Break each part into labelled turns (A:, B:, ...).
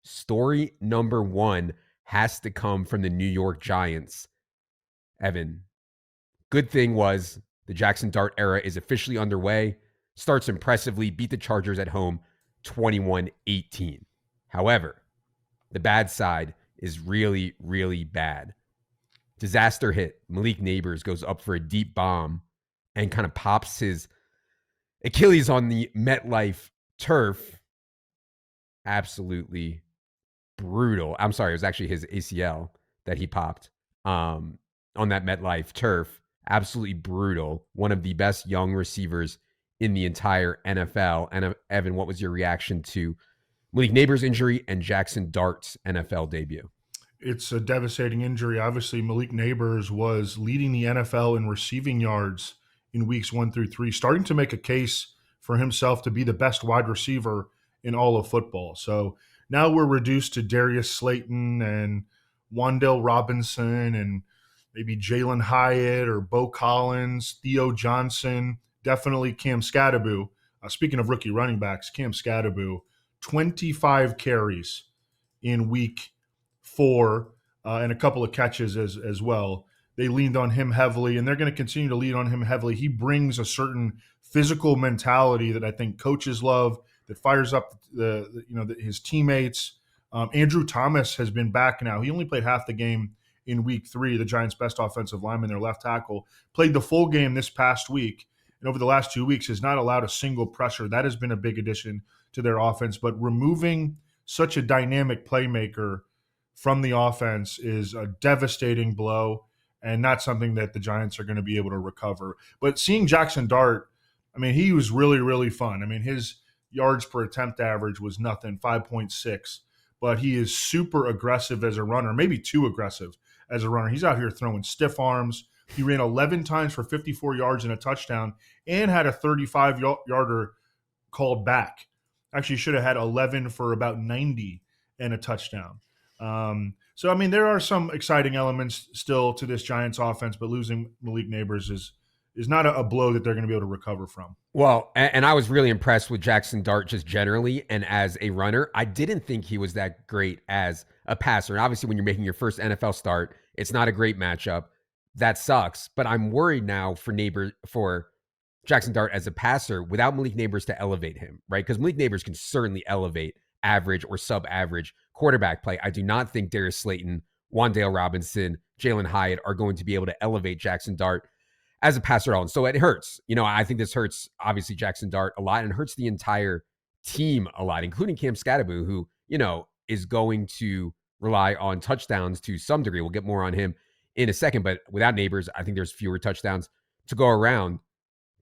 A: Story number one has to come from the New York Giants. Evan, good thing was the Jackson Dart era is officially underway. Starts impressively, beat the Chargers at home 21-18. However, the bad side is really, really bad. Disaster hit. Malik Neighbors goes up for a deep bomb and kind of pops his Achilles on the MetLife turf. Absolutely brutal. I'm sorry, it was actually his ACL that he popped on that MetLife turf. Absolutely brutal. One of the best young receivers in the entire NFL. And Evan, what was your reaction to Malik Neighbors' injury and Jackson Dart's NFL debut?
B: It's a devastating injury. Obviously, Malik Neighbors was leading the NFL in receiving yards in weeks 1 through 3, starting to make a case for himself to be the best wide receiver in all of football. So now we're reduced to Darius Slayton and Wan'Dale Robinson and maybe Jalen Hyatt or Bo Collins, Theo Johnson, definitely Cam Skattebo. Speaking of rookie running backs, Cam Skattebo, 25 carries in week 4 and a couple of catches as well. They leaned on him heavily, and they're going to continue to lean on him heavily. He brings a certain physical mentality that I think coaches love, that fires up his teammates. Andrew Thomas has been back now. He only played half the game in week 3, the Giants' best offensive lineman, their left tackle. Played the full game this past week, and over the last 2 weeks has not allowed a single pressure. That has been a big addition to their offense. But removing such a dynamic playmaker from the offense is a devastating blow and not something that the Giants are going to be able to recover. But seeing Jackson Dart, I mean, he was really, really fun. I mean, his yards per attempt average was nothing, 5.6. But he is super aggressive as a runner, maybe too aggressive as a runner. He's out here throwing stiff arms. He ran 11 times for 54 yards and a touchdown and had a 35-yarder called back. Actually, should have had 11 for about 90 and a touchdown. So, I mean, there are some exciting elements still to this Giants offense, but losing Malik Neighbors is not a blow that they're going to be able to recover from.
A: Well, and I was really impressed with Jackson Dart just generally and as a runner. I didn't think he was that great as a passer. And obviously, when you're making your first NFL start, it's not a great matchup. That sucks. But I'm worried now for Jackson Dart as a passer without Malik Neighbors to elevate him, right? Because Malik Neighbors can certainly elevate average or sub-average quarterback play. I do not think Darius Slayton, Wan'Dale Robinson, Jalen Hyatt are going to be able to elevate Jackson Dart as a passer at all. And so it hurts. I think this hurts, obviously, Jackson Dart a lot and hurts the entire team a lot, including Cam Skattebo, who, is going to rely on touchdowns to some degree. We'll get more on him in a second, but without Neighbors, I think there's fewer touchdowns to go around,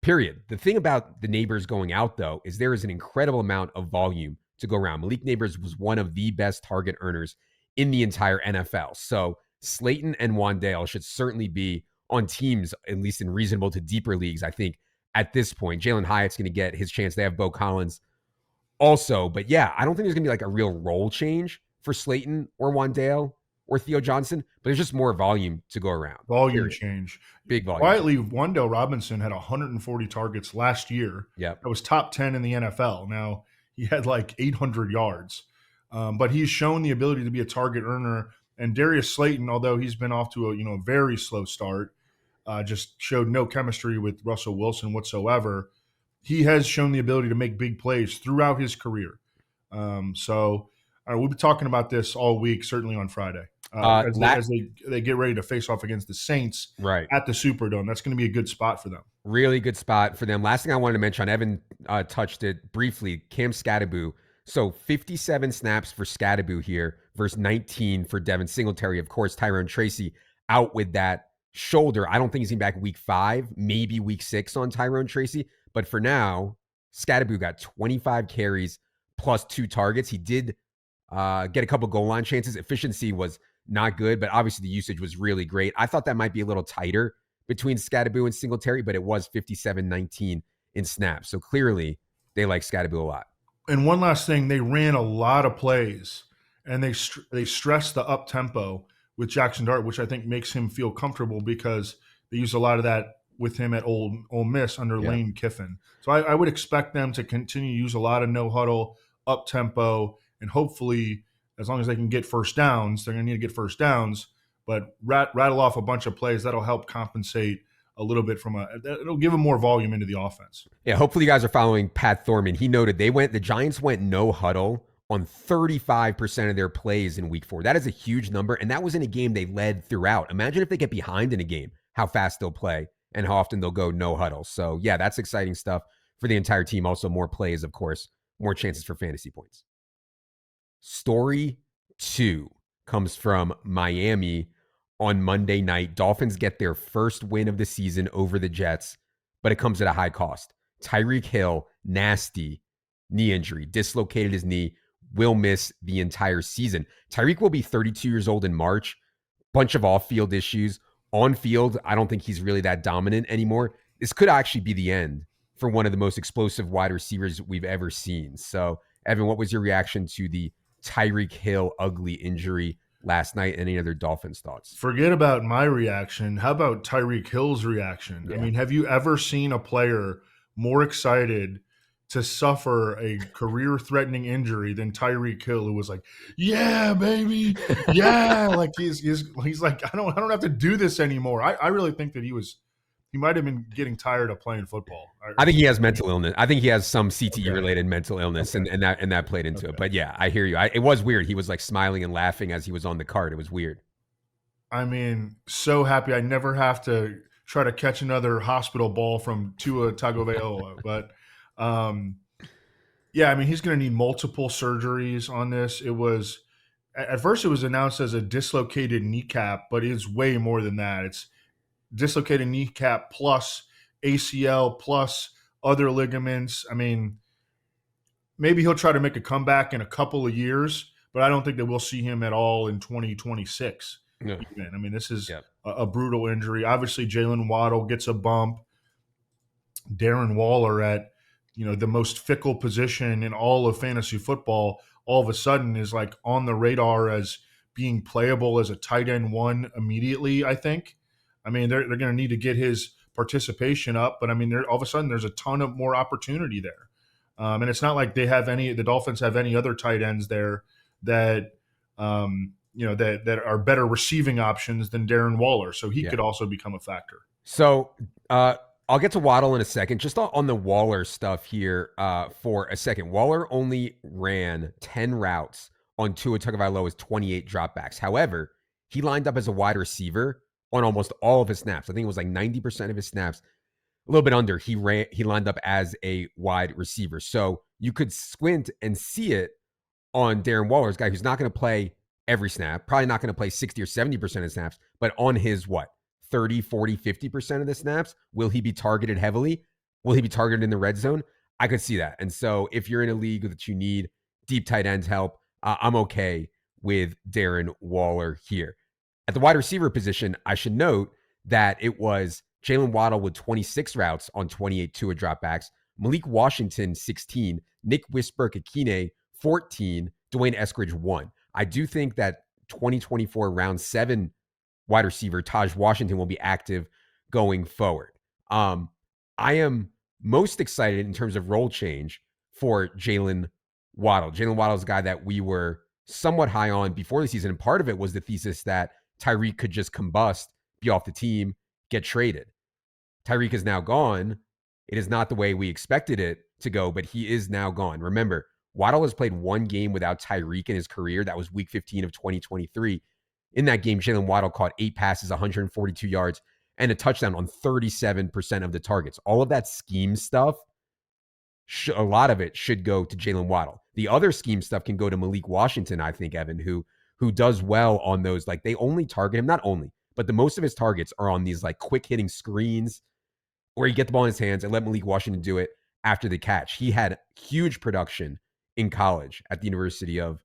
A: period. The thing about the Neighbors going out, though, is there is an incredible amount of volume to go around. Malik Neighbors was one of the best target earners in the entire NFL. So Slayton and Wan'Dale should certainly be on teams, at least in reasonable to deeper leagues, I think, at this point. Jalen Hyatt's going to get his chance. They have Bo Collins also. But yeah, I don't think there's going to be like a real role change for Slayton or Wan'Dale or Theo Johnson, but there's just more volume to go around.
B: Volume change.
A: Big volume.
B: Quietly, Wan'Dale Robinson had 140 targets last year.
A: Yep.
B: That was top 10 in the NFL. Now, he had like 800 yards. But he's shown the ability to be a target earner. And Darius Slayton, although he's been off to a very slow start, just showed no chemistry with Russell Wilson whatsoever. He has shown the ability to make big plays throughout his career. We'll be talking about this all week, certainly on Friday, as they get ready to face off against the Saints at the Superdome. That's going to be a good spot for them.
A: Really good spot for them. Last thing I wanted to mention, Evan touched it briefly, Cam Skattebo. So 57 snaps for Skattebo here versus 19 for Devin Singletary. Of course, Tyrone Tracy out with that shoulder. I don't think he's going to be back week 5, maybe week 6 on Tyrone Tracy. But for now, Skattebo got 25 carries plus 2 targets. He did get a couple goal line chances. Efficiency was not good, but obviously the usage was really great. I thought that might be a little tighter between Skattebo and Singletary, but it was 57-19 in snaps. So clearly they like Skattebo a lot.
B: And one last thing, they ran a lot of plays, and they stressed the up-tempo with Jackson Dart, which I think makes him feel comfortable because they use a lot of that with him at Ole Miss under Lane Kiffin. So I would expect them to continue to use a lot of no-huddle, up-tempo, and hopefully as long as they can get first downs, they're going to need to get first downs. But rattle off a bunch of plays that'll help compensate a little bit it'll give them more volume into the offense.
A: Yeah, hopefully you guys are following Pat Thorman. He noted the Giants went no huddle on 35% of their plays in week 4. That is a huge number, and that was in a game they led throughout. Imagine if they get behind in a game, how fast they'll play and how often they'll go no huddle. So yeah, that's exciting stuff for the entire team. Also more plays, of course, more chances for fantasy points. Story 2 comes from Miami on Monday night. Dolphins get their first win of the season over the Jets, but it comes at a high cost. Tyreek Hill, nasty knee injury, dislocated his knee, will miss the entire season. Tyreek will be 32 years old in March. Bunch of off-field issues. On field, I don't think he's really that dominant anymore. This could actually be the end for one of the most explosive wide receivers we've ever seen. So, Evan, what was your reaction to the Tyreek Hill ugly injury last night? Any other Dolphins thoughts?
B: Forget about my reaction. How about Tyreek Hill's reaction? Yeah. I mean, have you ever seen a player more excited to suffer a career-threatening injury than Tyreek Hill, who was like, "Yeah, baby, yeah," like he's like, I don't have to do this anymore. I really think that he might have been getting tired of playing football.
A: I think he has mental illness. I think he has some CTE-related mental illness, and that played into it. But yeah, I hear you. It was weird. He was like smiling and laughing as he was on the cart. It was weird.
B: I mean, so happy I never have to try to catch another hospital ball from Tua Tagovailoa. But yeah, I mean, he's going to need multiple surgeries on this. At first it was announced as a dislocated kneecap, but it's way more than that. It's dislocated kneecap plus ACL plus other ligaments. I mean, maybe he'll try to make a comeback in a couple of years, but I don't think that we'll see him at all in 2026. No. Even. I mean, this is a brutal injury. Obviously, Jalen Waddle gets a bump. Darren Waller at the most fickle position in all of fantasy football all of a sudden is like on the radar as being playable as a tight end 1 immediately, I think. I mean, they're going to need to get his participation up, but I mean, all of a sudden there's a ton of more opportunity there. And it's not like the Dolphins have any other tight ends there that, that are better receiving options than Darren Waller. So he could also become a factor.
A: So I'll get to Waddle in a second. Just on the Waller stuff here for a second. Waller only ran 10 routes on Tua Tagovailoa's 28 dropbacks. However, he lined up as a wide receiver on almost all of his snaps. I think it was like 90% of his snaps. A little bit under. He lined up as a wide receiver. So you could squint and see it on Darren Waller's guy who's not going to play every snap, probably not going to play 60 or 70% of snaps, but on his 30, 40, 50% of the snaps, will he be targeted heavily? Will he be targeted in the red zone? I could see that. And so if you're in a league that you need deep tight ends help, I'm okay with Darren Waller here. At the wide receiver position, I should note that it was Jalen Waddle with 26 routes on 28 Tua dropbacks, Malik Washington 16, Nick Whisper-Kakine 14, Dwayne Eskridge 1. I do think that 2024 round 7 wide receiver Taj Washington will be active going forward. I am most excited in terms of role change for Jalen Waddle. Jalen Waddle is a guy that we were somewhat high on before the season, and part of it was the thesis that Tyreek could just combust, be off the team, get traded. Tyreek is now gone. It is not the way we expected it to go, but he is now gone. Remember, Waddle has played 1 game without Tyreek in his career. That was week 15 of 2023. In that game, Jalen Waddle caught 8 passes, 142 yards, and a touchdown on 37% of the targets. All of that scheme stuff, a lot of it should go to Jalen Waddle. The other scheme stuff can go to Malik Washington, I think, Evan, who does well on those. Like, they only target him, not only, but the most of his targets are on these like quick hitting screens where you get the ball in his hands and let Malik Washington do it after the catch. He had huge production in college at the University of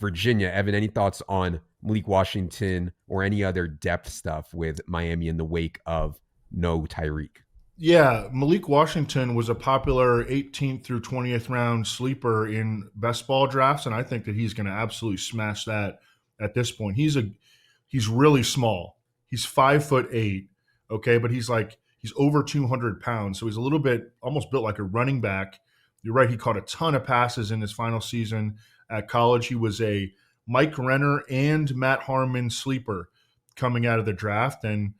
A: Virginia. Evan, any thoughts on Malik Washington or any other depth stuff with Miami in the wake of no Tyreek?
B: Yeah, Malik Washington was a popular 18th through 20th round sleeper in best ball drafts, and I think that he's going to absolutely smash that at this point. He's really small. He's 5'8", okay, but he's over 200 pounds, so he's a little bit almost built like a running back. You're right, he caught a ton of passes in his final season at college. He was a Mike Renner and Matt Harmon sleeper coming out of the draft. And,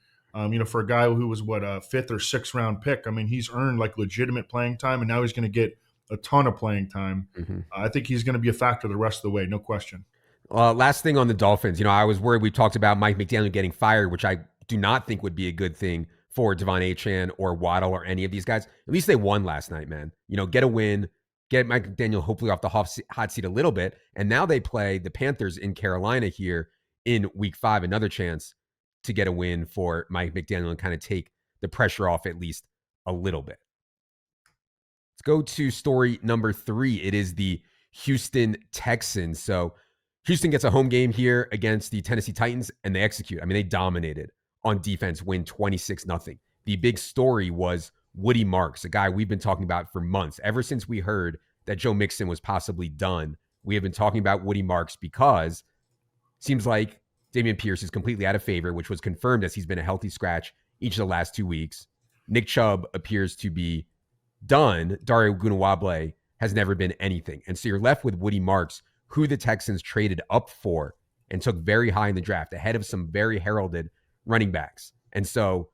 B: for a guy who was a fifth or sixth round pick, I mean, he's earned like legitimate playing time, and now he's going to get a ton of playing time.
A: Mm-hmm.
B: I think he's going to be a factor the rest of the way, no question.
A: Last thing on the Dolphins, I was worried. We talked about Mike McDaniel getting fired, which I do not think would be a good thing for Devon Achane or Waddle or any of these guys. At least they won last night, man. Get a win, get Mike McDaniel hopefully off the hot seat a little bit. And now they play the Panthers in Carolina here in week 5, another chance to get a win for Mike McDaniel and kind of take the pressure off at least a little bit. Let's go to story number 3. It is the Houston Texans. So Houston gets a home game here against the Tennessee Titans, and they execute. I mean, they dominated on defense, win 26-0. The big story was Woody Marks, a guy we've been talking about for months. Ever since we heard that Joe Mixon was possibly done, we have been talking about Woody Marks because it seems like Dameon Pierce is completely out of favor, which was confirmed as he's been a healthy scratch each of the last 2 weeks. Nick Chubb appears to be done. Dario Gunawable has never been anything. And so you're left with Woody Marks, who the Texans traded up for and took very high in the draft, ahead of some very heralded running backs. And so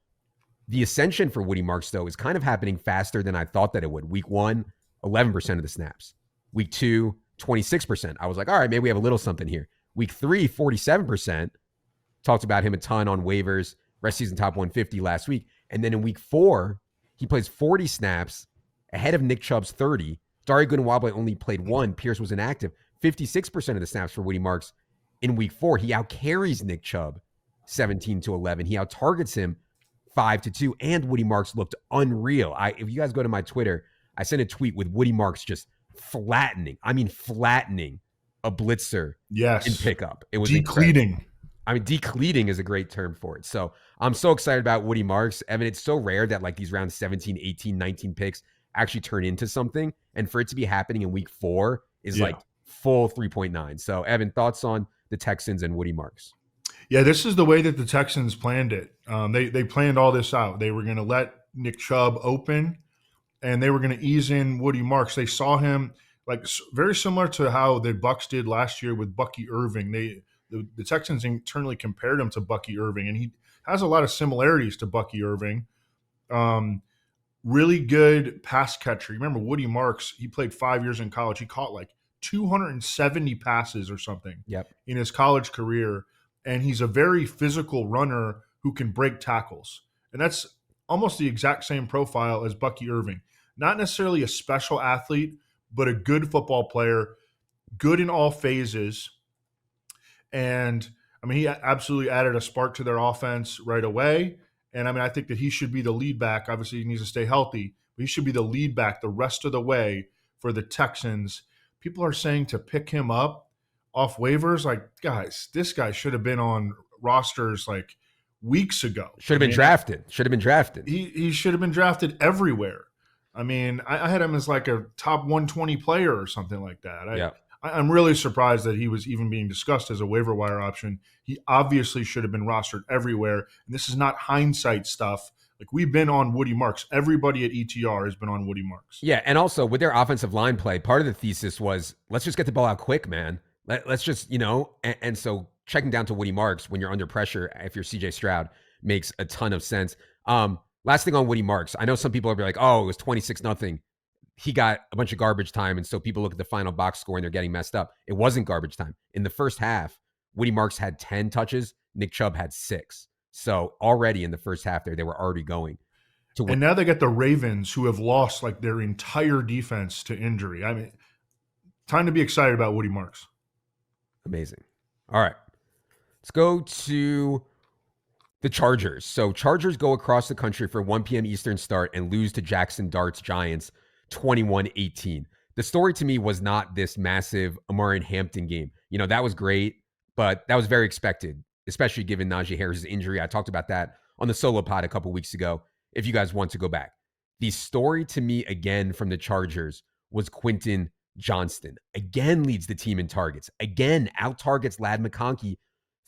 A: the ascension for Woody Marks, though, is kind of happening faster than I thought that it would. Week 1, 11% of the snaps. Week 2, 26%. I was like, all right, maybe we have a little something here. Week 3, 47%. Talked about him a ton on waivers, rest season top 150 last week. And then in week 4, he plays 40 snaps ahead of Nick Chubb's 30. Dario Gunawable only played 1. Pierce was inactive. 56% of the snaps for Woody Marks in week 4. He outcarries Nick Chubb 17-11. He out-targets him 5-2. And Woody Marks looked unreal. If you guys go to my Twitter, I sent a tweet with Woody Marks just flattening a blitzer in pickup. It was
B: decleating.
A: Decleating is a great term for it. So I'm so excited about Woody Marks. Evan, it's so rare that like these round 17, 18, 19 picks actually turn into something. And for it to be happening in week 4 is like full 3.9. So Evan, thoughts on the Texans and Woody Marks?
B: Yeah, this is the way that the Texans planned it. They planned all this out. They were going to let Nick Chubb open, and they were going to ease in Woody Marks. They saw him like very similar to how the Bucs did last year with Bucky Irving. The Texans internally compared him to Bucky Irving, and he has a lot of similarities to Bucky Irving. Really good pass catcher. You remember Woody Marks, he played 5 years in college. He caught like 270 passes or something in his college career. And he's a very physical runner who can break tackles. And that's almost the exact same profile as Bucky Irving. Not necessarily a special athlete, but a good football player, good in all phases. And, I mean, he absolutely added a spark to their offense right away. And, I mean, I think that he should be the lead back. Obviously, he needs to stay healthy. But he should be the lead back the rest of the way for the Texans. People are saying to pick him up off waivers. Like, guys, this guy should have been on rosters like weeks ago.
A: Should have been drafted.
B: He should have been drafted everywhere. I mean, I had him as like a top 120 player or something like that. I'm really surprised that he was even being discussed as a waiver wire option. He obviously should have been rostered everywhere. And this is not hindsight stuff. Like, we've been on Woody Marks. Everybody at ETR has been on Woody Marks.
A: Yeah, and also with their offensive line play, part of the thesis was, let's just get the ball out quick, man. Let's just, and so checking down to Woody Marks when you're under pressure, if you're CJ Stroud, makes a ton of sense. Last thing on Woody Marks, I know some people are like, oh, it was 26-0. He got a bunch of garbage time, and so people look at the final box score and they're getting messed up. It wasn't garbage time. In the first half, Woody Marks had 10 touches. Nick Chubb had 6. So already in the first half there, they were already going to win.
B: And now they get the Ravens, who have lost like their entire defense to injury. I mean, time to be excited about Woody Marks.
A: Amazing. All right. Let's go to the Chargers. So Chargers go across the country for 1 p.m. Eastern start and lose to Jackson Dart's Giants 21-18. The story to me was not this massive Amarian Hampton game. That was great, but that was very expected, especially given Najee Harris's injury. I talked about that on the solo pod a couple weeks ago, if you guys want to go back. The story to me, again, from the Chargers was Quentin Johnston. Again, leads the team in targets. Again, out-targets Ladd McConkey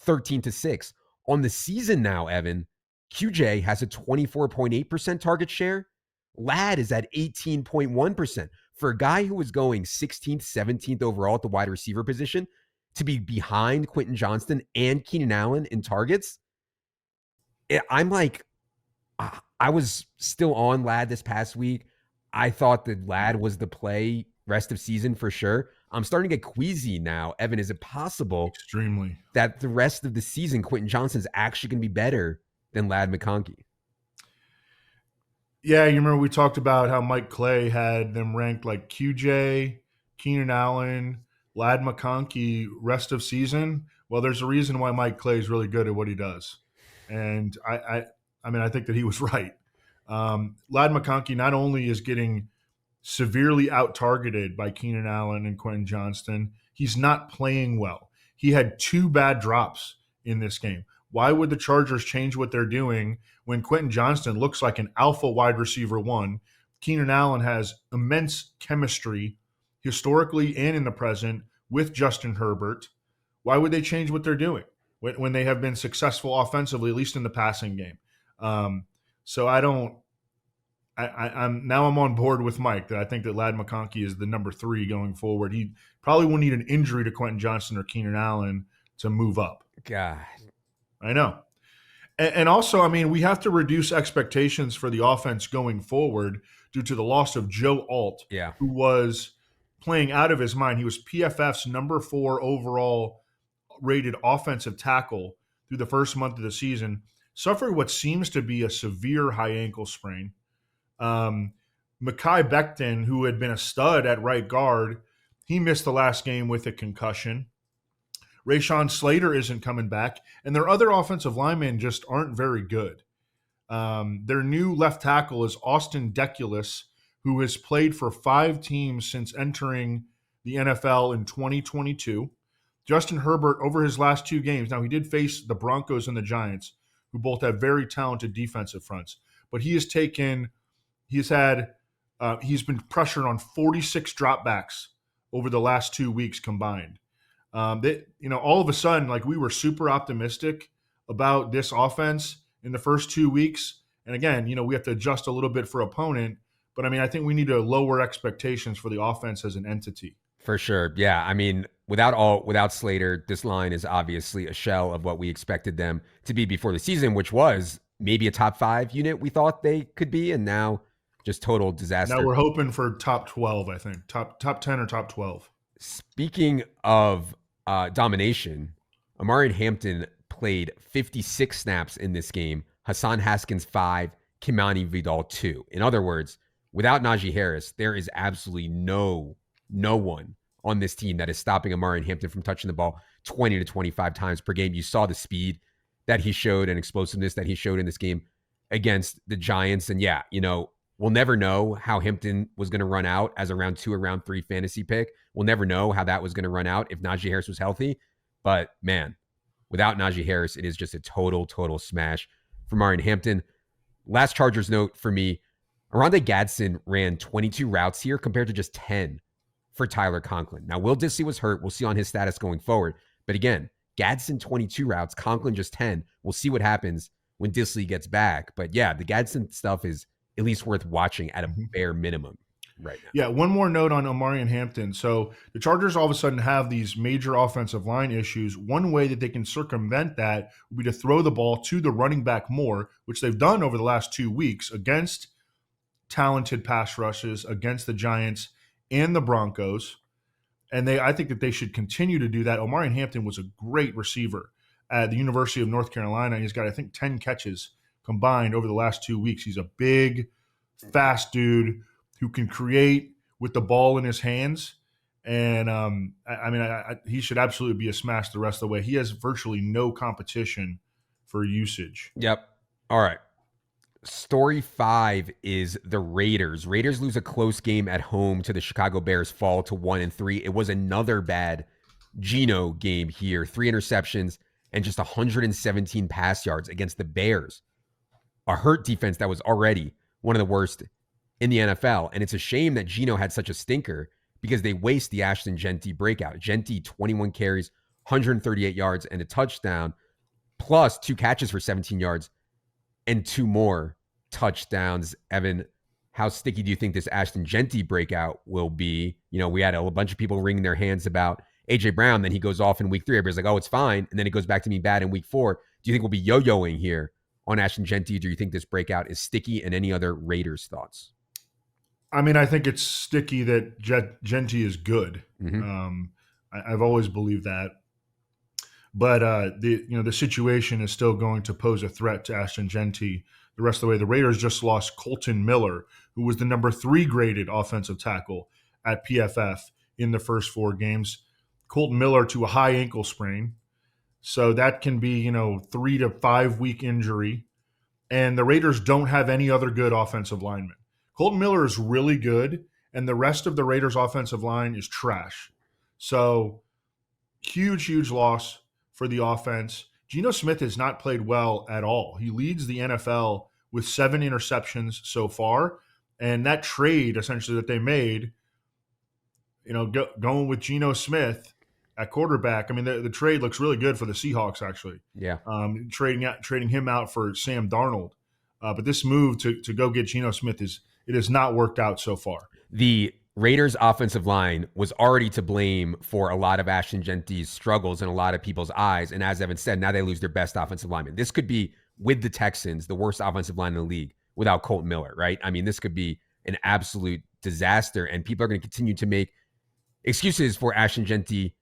A: 13-6. On the season now, Evan, QJ has a 24.8% target share. Ladd is at 18.1%. For a guy who was going 16th, 17th overall at the wide receiver position, to be behind Quentin Johnston and Keenan Allen in targets, I'm like, I was still on Ladd this past week. I thought that Ladd was the play rest of season for sure. I'm starting to get queasy now. Evan, is it possible
B: Extremely.
A: that the rest of the season, Quentin Johnston is actually going to be better than Ladd McConkey?
B: Yeah, you remember we talked about how Mike Clay had them ranked like QJ, Keenan Allen, Ladd McConkey rest of season. Well, there's a reason why Mike Clay is really good at what he does, and I mean, I think that he was right. Ladd McConkey not only is getting severely out targeted by Keenan Allen and Quentin Johnston, he's not playing well. He had 2 bad drops in this game. Why would the Chargers change what they're doing when Quentin Johnston looks like an alpha wide receiver 1? Keenan Allen has immense chemistry historically and in the present with Justin Herbert. Why would they change what they're doing when they have been successful offensively, at least in the passing game? So I'm on board with Mike that I think that Ladd McConkey is the number 3 going forward. He probably will need an injury to Quentin Johnston or Keenan Allen to move up.
A: God,
B: I know. And also, I mean, we have to reduce expectations for the offense going forward due to the loss of Joe Alt, who was playing out of his mind. He was PFF's number 4 overall rated offensive tackle through the first month of the season, suffered what seems to be a severe high ankle sprain. Mekhi Becton, who had been a stud at right guard, he missed the last game with a concussion. Rashawn Slater isn't coming back, and their other offensive linemen just aren't very good. Their new left tackle is Austin Deculus, who has played for 5 teams since entering the NFL in 2022. Justin Herbert, over his last 2 games, now he did face the Broncos and the Giants, who both have very talented defensive fronts, but he's been pressured on 46 dropbacks over the last 2 weeks combined. All of a sudden, like, we were super optimistic about this offense in the first 2 weeks. And again, we have to adjust a little bit for opponent, but I mean, I think we need to lower expectations for the offense as an entity.
A: For sure. Yeah. I mean, without Slater, this line is obviously a shell of what we expected them to be before the season, which was maybe a top 5 unit we thought they could be, and now just total disaster.
B: Now we're hoping for top 12, I think. Top 10 or top 12.
A: Speaking of domination, Amari Hampton played 56 snaps in this game. Hassan Haskins 5, Kimani Vidal 2. In other words, without Najee Harris, there is absolutely no one on this team that is stopping Amari Hampton from touching the ball 20 to 25 times per game. You saw the speed that he showed and explosiveness that he showed in this game against the Giants. And yeah, we'll never know how Hampton was going to run out as a round 2 or round 3 fantasy pick. We'll never know how that was going to run out if Najee Harris was healthy. But man, without Najee Harris, it is just a total smash for Amari Hampton. Last Chargers note for me, Arondé Gadsden ran 22 routes here compared to just 10 for Tyler Conklin. Now, Will Dissly was hurt. We'll see on his status going forward. But again, Gadsden 22 routes, Conklin just 10. We'll see what happens when Dissly gets back. But yeah, the Gadsden stuff is at least worth watching at a bare minimum right now.
B: Yeah, one more note on Amari Hampton. So the Chargers all of a sudden have these major offensive line issues. One way that they can circumvent that would be to throw the ball to the running back more, which they've done over the last 2 weeks against talented pass rushes against the Giants and the Broncos. And I think that they should continue to do that. Amari Hampton was a great receiver at the University of North Carolina. He's got, I think, 10 catches combined over the last 2 weeks. He's a big, fast dude who can create with the ball in his hands. And he should absolutely be a smash the rest of the way. He has virtually no competition for usage.
A: Yep. All right. Story 5 is the Raiders. Raiders lose a close game at home to the Chicago Bears, fall to 1-3. It was another bad Geno game here. 3 interceptions and just 117 pass yards against the Bears. A hurt defense that was already one of the worst in the NFL. And it's a shame that Geno had such a stinker because they waste the Ashton Genty breakout. Genty, 21 carries, 138 yards, and a touchdown, plus 2 catches for 17 yards and 2 more touchdowns. Evan, how sticky do you think this Ashton Genty breakout will be? We had a bunch of people wringing their hands about AJ Brown, then he goes off in week 3. Everybody's like, oh, it's fine. And then it goes back to being bad in week 4. Do you think we'll be yo-yoing here on Ashton Jeanty? Do you think this breakout is sticky? And any other Raiders thoughts?
B: I mean, I think it's sticky that Jeanty is good. I've always believed that. But the situation is still going to pose a threat to Ashton Jeanty the rest of the way. The Raiders just lost Colton Miller, who was the number 3 graded offensive tackle at PFF in the first 4 games. Colton Miller to a high ankle sprain. So that can be, 3 to 5 week injury. And the Raiders don't have any other good offensive linemen. Colton Miller is really good, and the rest of the Raiders offensive line is trash. So huge loss for the offense. Geno Smith has not played well at all. He leads the NFL with 7 interceptions so far. And that trade essentially that they made, going with Geno Smith at quarterback. I mean, the trade looks really good for the Seahawks, actually.
A: Yeah.
B: Trading him out for Sam Darnold. But this move to go get Geno Smith has not worked out so far.
A: The Raiders offensive line was already to blame for a lot of Ashton Jeanty's struggles in a lot of people's eyes. And as Evan said, now they lose their best offensive lineman. This could be, with the Texans, the worst offensive line in the league without Colton Miller, right? I mean, this could be an absolute disaster, and people are going to continue to make excuses for Ashton Jeanty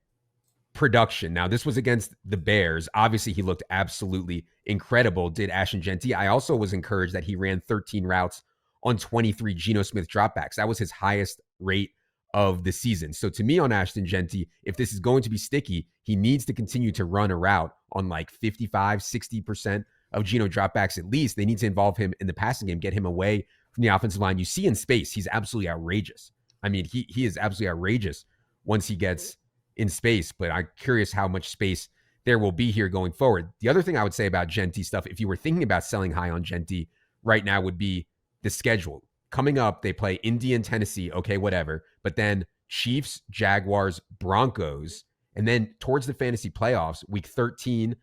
A: production. Now, this was against the Bears. Obviously, he looked absolutely incredible, did Ashton Jeanty. I also was encouraged that he ran 13 routes on 23 Geno Smith dropbacks. That was his highest rate of the season. So to me, on Ashton Jeanty, if this is going to be sticky, he needs to continue to run a route on like 55, 60% of Geno dropbacks at least. They need to involve him in the passing game, get him away from the offensive line. You see in space, he's absolutely outrageous. I mean, he is absolutely outrageous once he gets in space, but I'm curious how much space there will be here going forward. The other thing I would say about Jeanty stuff, if you were thinking about selling high on Jeanty right now, would be the schedule. Coming up, they play Indy and Tennessee, okay, whatever. But then Chiefs, Jaguars, Broncos, and then towards the fantasy playoffs, week 13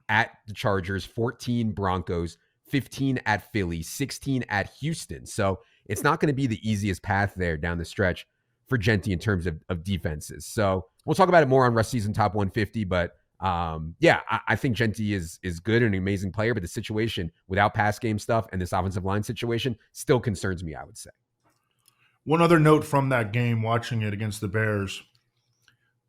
A: at the Chargers, 14 Broncos, 15 at Philly, 16 at Houston. So it's not going to be the easiest path there down the stretch for Jeanty in terms of defenses. So we'll talk about it more on Rust Season Top 150, but I think Jeanty is good and an amazing player, but the situation without pass game stuff and this offensive line situation still concerns me, I would say.
B: One other note from that game, watching it against the Bears,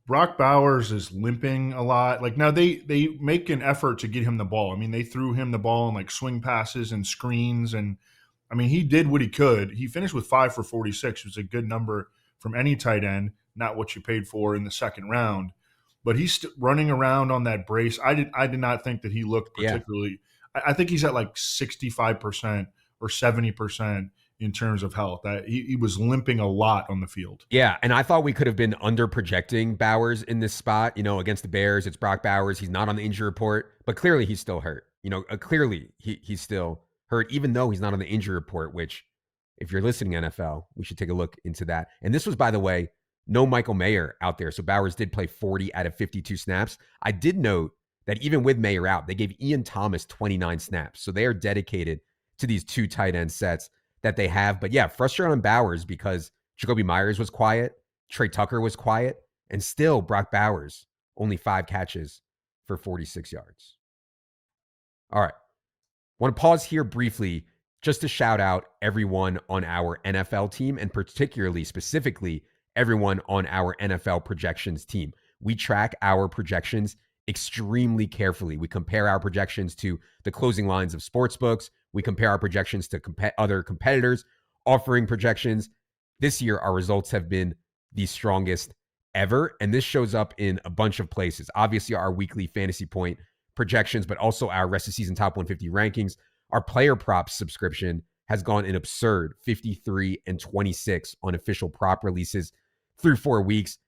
B: Brock Bowers is limping a lot. Like, now they make an effort to get him the ball. I mean, they threw him the ball in like swing passes and screens, and I mean, he did what he could. He finished with 5 for 46, which was a good number from any tight end, not what you paid for in the second round. But he's running around on that brace. I did not think that he looked particularly. Yeah. I think he's at like 65% or 70% in terms of health. He was limping a lot on the field.
A: Yeah, and I thought we could have been under projecting Bowers in this spot. Against the Bears, it's Brock Bowers. He's not on the injury report, but clearly he's still hurt. Clearly he's still hurt, even though he's not on the injury report, which, if you're listening, NFL, we should take a look into that. And this was, by the way, no Michael Mayer out there. So Bowers did play 40 out of 52 snaps. I did note that even with Mayer out, they gave Ian Thomas 29 snaps. So they are dedicated to these 2 tight end sets that they have. But yeah, frustrated on Bowers because Jacoby Myers was quiet, Trey Tucker was quiet, and still Brock Bowers, only 5 catches for 46 yards. All right. Want to pause here briefly just to shout out everyone on our NFL team, and specifically, everyone on our NFL projections team. We track our projections extremely carefully. We compare our projections to the closing lines of sportsbooks. We compare our projections to other competitors offering projections. This year, our results have been the strongest ever, and this shows up in a bunch of places. Obviously, our weekly fantasy point projections, but also our rest of season top 150 rankings. Our player props subscription has gone an absurd 53 and 26 on official prop releases through 4 weeks.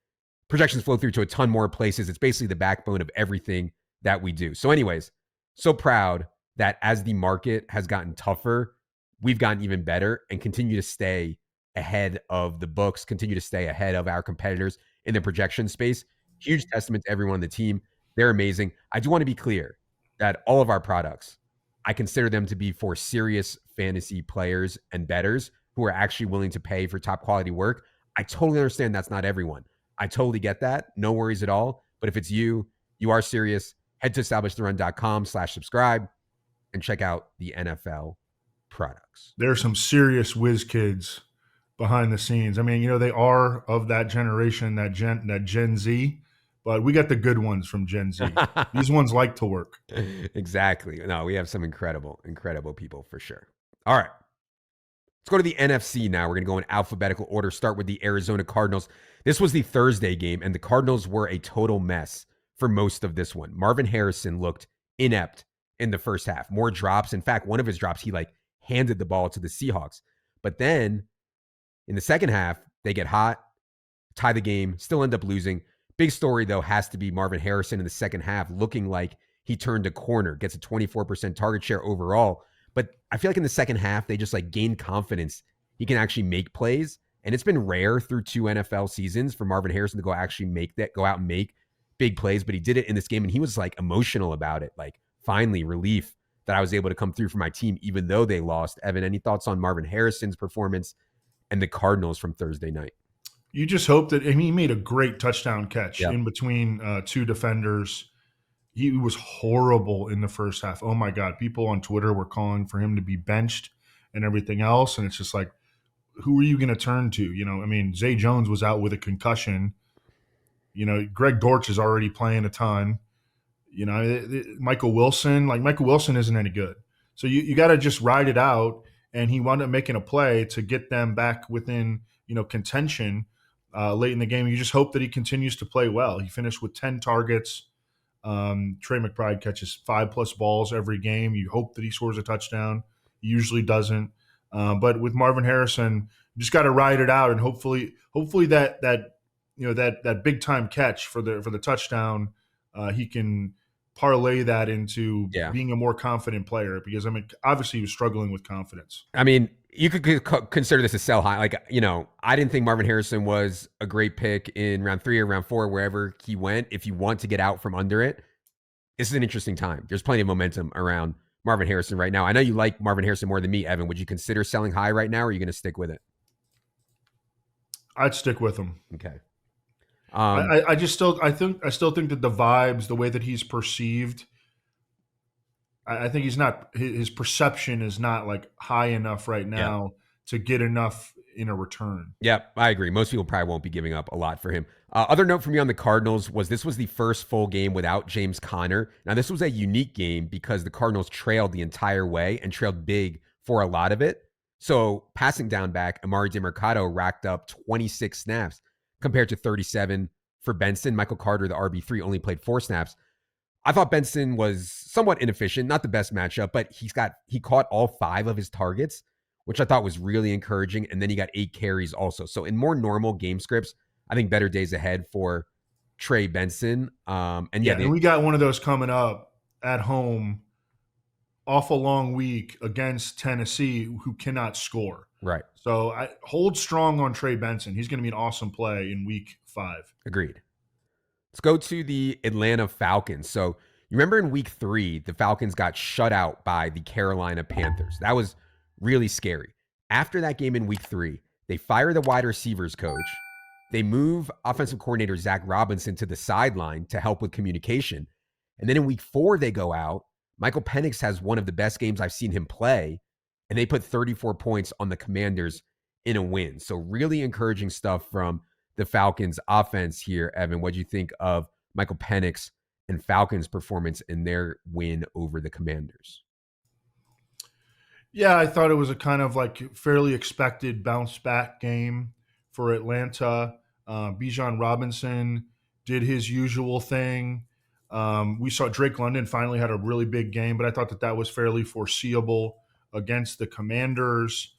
A: Projections flow through to a ton more places. It's basically the backbone of everything that we do. So anyways, so proud that as the market has gotten tougher, we've gotten even better and continue to stay ahead of the books, continue to stay ahead of our competitors in the projection space. Huge testament to everyone on the team. They're amazing. I do want to be clear that all of our products, I consider them to be for serious fantasy players and bettors who are actually willing to pay for top quality work. I totally understand that's not everyone. I totally get that. No worries at all. But if it's you, you are serious, head to establishtheRun.com/subscribe and check out the NFL products.
B: There's some serious whiz kids behind the scenes. I mean, they are of that generation, that Gen Z, but we got the good ones from Gen Z. These ones like to work.
A: Exactly. No, we have some incredible people for sure. All right. Let's go to the NFC now. We're going to go in alphabetical order. Start with the Arizona Cardinals. This was the Thursday game, and the Cardinals were a total mess for most of this one. Marvin Harrison looked inept in the first half. More drops. In fact, one of his drops, he handed the ball to the Seahawks. But then in the second half, they get hot, tie the game, still end up losing. Big story, though, has to be Marvin Harrison in the second half looking like he turned a corner, gets a 24% target share overall. But I feel like in the second half, they just gain confidence. He can actually make plays. And it's been rare through 2 NFL seasons for Marvin Harrison to go out and make big plays. But he did it in this game, and he was emotional about it. Finally, relief that I was able to come through for my team, even though they lost. Evan, any thoughts on Marvin Harrison's performance and the Cardinals from Thursday night?
B: You just hope that he made a great touchdown catch in between 2 defenders. He was horrible in the first half. Oh, my God. People on Twitter were calling for him to be benched and everything else. And it's just who are you going to turn to? Zay Jones was out with a concussion. Greg Dortch is already playing a ton. Michael Wilson isn't any good. So you got to just ride it out. And he wound up making a play to get them back within, contention late in the game. You just hope that he continues to play well. He finished with 10 targets. Trey McBride catches 5+ balls every game. You hope that he scores a touchdown. He usually doesn't. But with Marvin Harrison, you just got to ride it out, and hopefully that big time catch for the touchdown, he can parlay that into being a more confident player, because obviously he was struggling with confidence.
A: You could consider this a sell high. I didn't think Marvin Harrison was a great pick in round 3 or round 4, wherever he went. If you want to get out from under it, this is an interesting time. There's plenty of momentum around Marvin Harrison right now. I know you like Marvin Harrison more than me, Evan. Would you consider selling high right now, or are you going to stick with it?
B: I'd stick with him.
A: Okay.
B: I still think that the vibes, the way that he's perceived, I think his perception is not high enough right now to get enough in a return.
A: Yep, I agree. Most people probably won't be giving up a lot for him. Other note from me on the Cardinals was this was the first full game without James Conner. Now, this was a unique game because the Cardinals trailed the entire way and trailed big for a lot of it. So passing down back, Amari DeMercado racked up 26 snaps compared to 37 for Benson. Michael Carter, the RB3, only played 4 snaps. I thought Benson was somewhat inefficient, not the best matchup, but he caught all 5 of his targets, which I thought was really encouraging. And then he got 8 carries also. So in more normal game scripts, I think better days ahead for Trey Benson.
B: And we got one of those coming up at home, awful long week against Tennessee, who cannot score.
A: Right.
B: So I hold strong on Trey Benson. He's going to be an awesome play in week 5.
A: Agreed. Let's go to the Atlanta Falcons. So you remember in week 3, the Falcons got shut out by the Carolina Panthers. That was really scary. After that game in week 3, they fire the wide receivers coach. They move offensive coordinator Zach Robinson to the sideline to help with communication. And then in week 4, they go out. Michael Penix has one of the best games I've seen him play, and they put 34 points on the Commanders in a win. So really encouraging stuff from the Falcons offense here. Evan, what do you think of Michael Penix and Falcons' performance in their win over the Commanders?
B: Yeah, I thought it was a kind of fairly expected bounce back game for Atlanta. Bijan Robinson did his usual thing. We saw Drake London finally had a really big game, but I thought that was fairly foreseeable against the Commanders.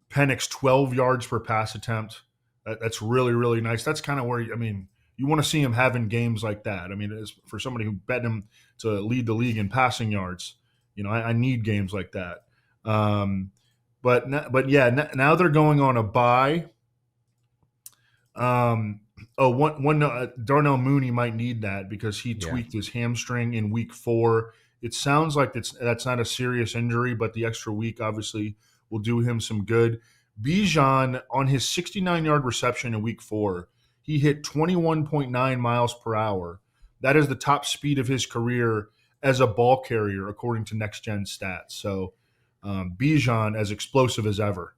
B: Penix, 12 yards per pass attempt. That's really, really nice. That's kind of where, you want to see him having games like that. As for somebody who bet him to lead the league in passing yards, I need games like that. But now they're going on a bye. Darnell Mooney might need that because he tweaked his hamstring in week 4. It sounds like that's not a serious injury, but the extra week obviously will do him some good. Bijan, on his 69-yard reception in week 4, he hit 21.9 miles per hour. That is the top speed of his career as a ball carrier, according to Next Gen Stats. So Bijan as explosive as ever.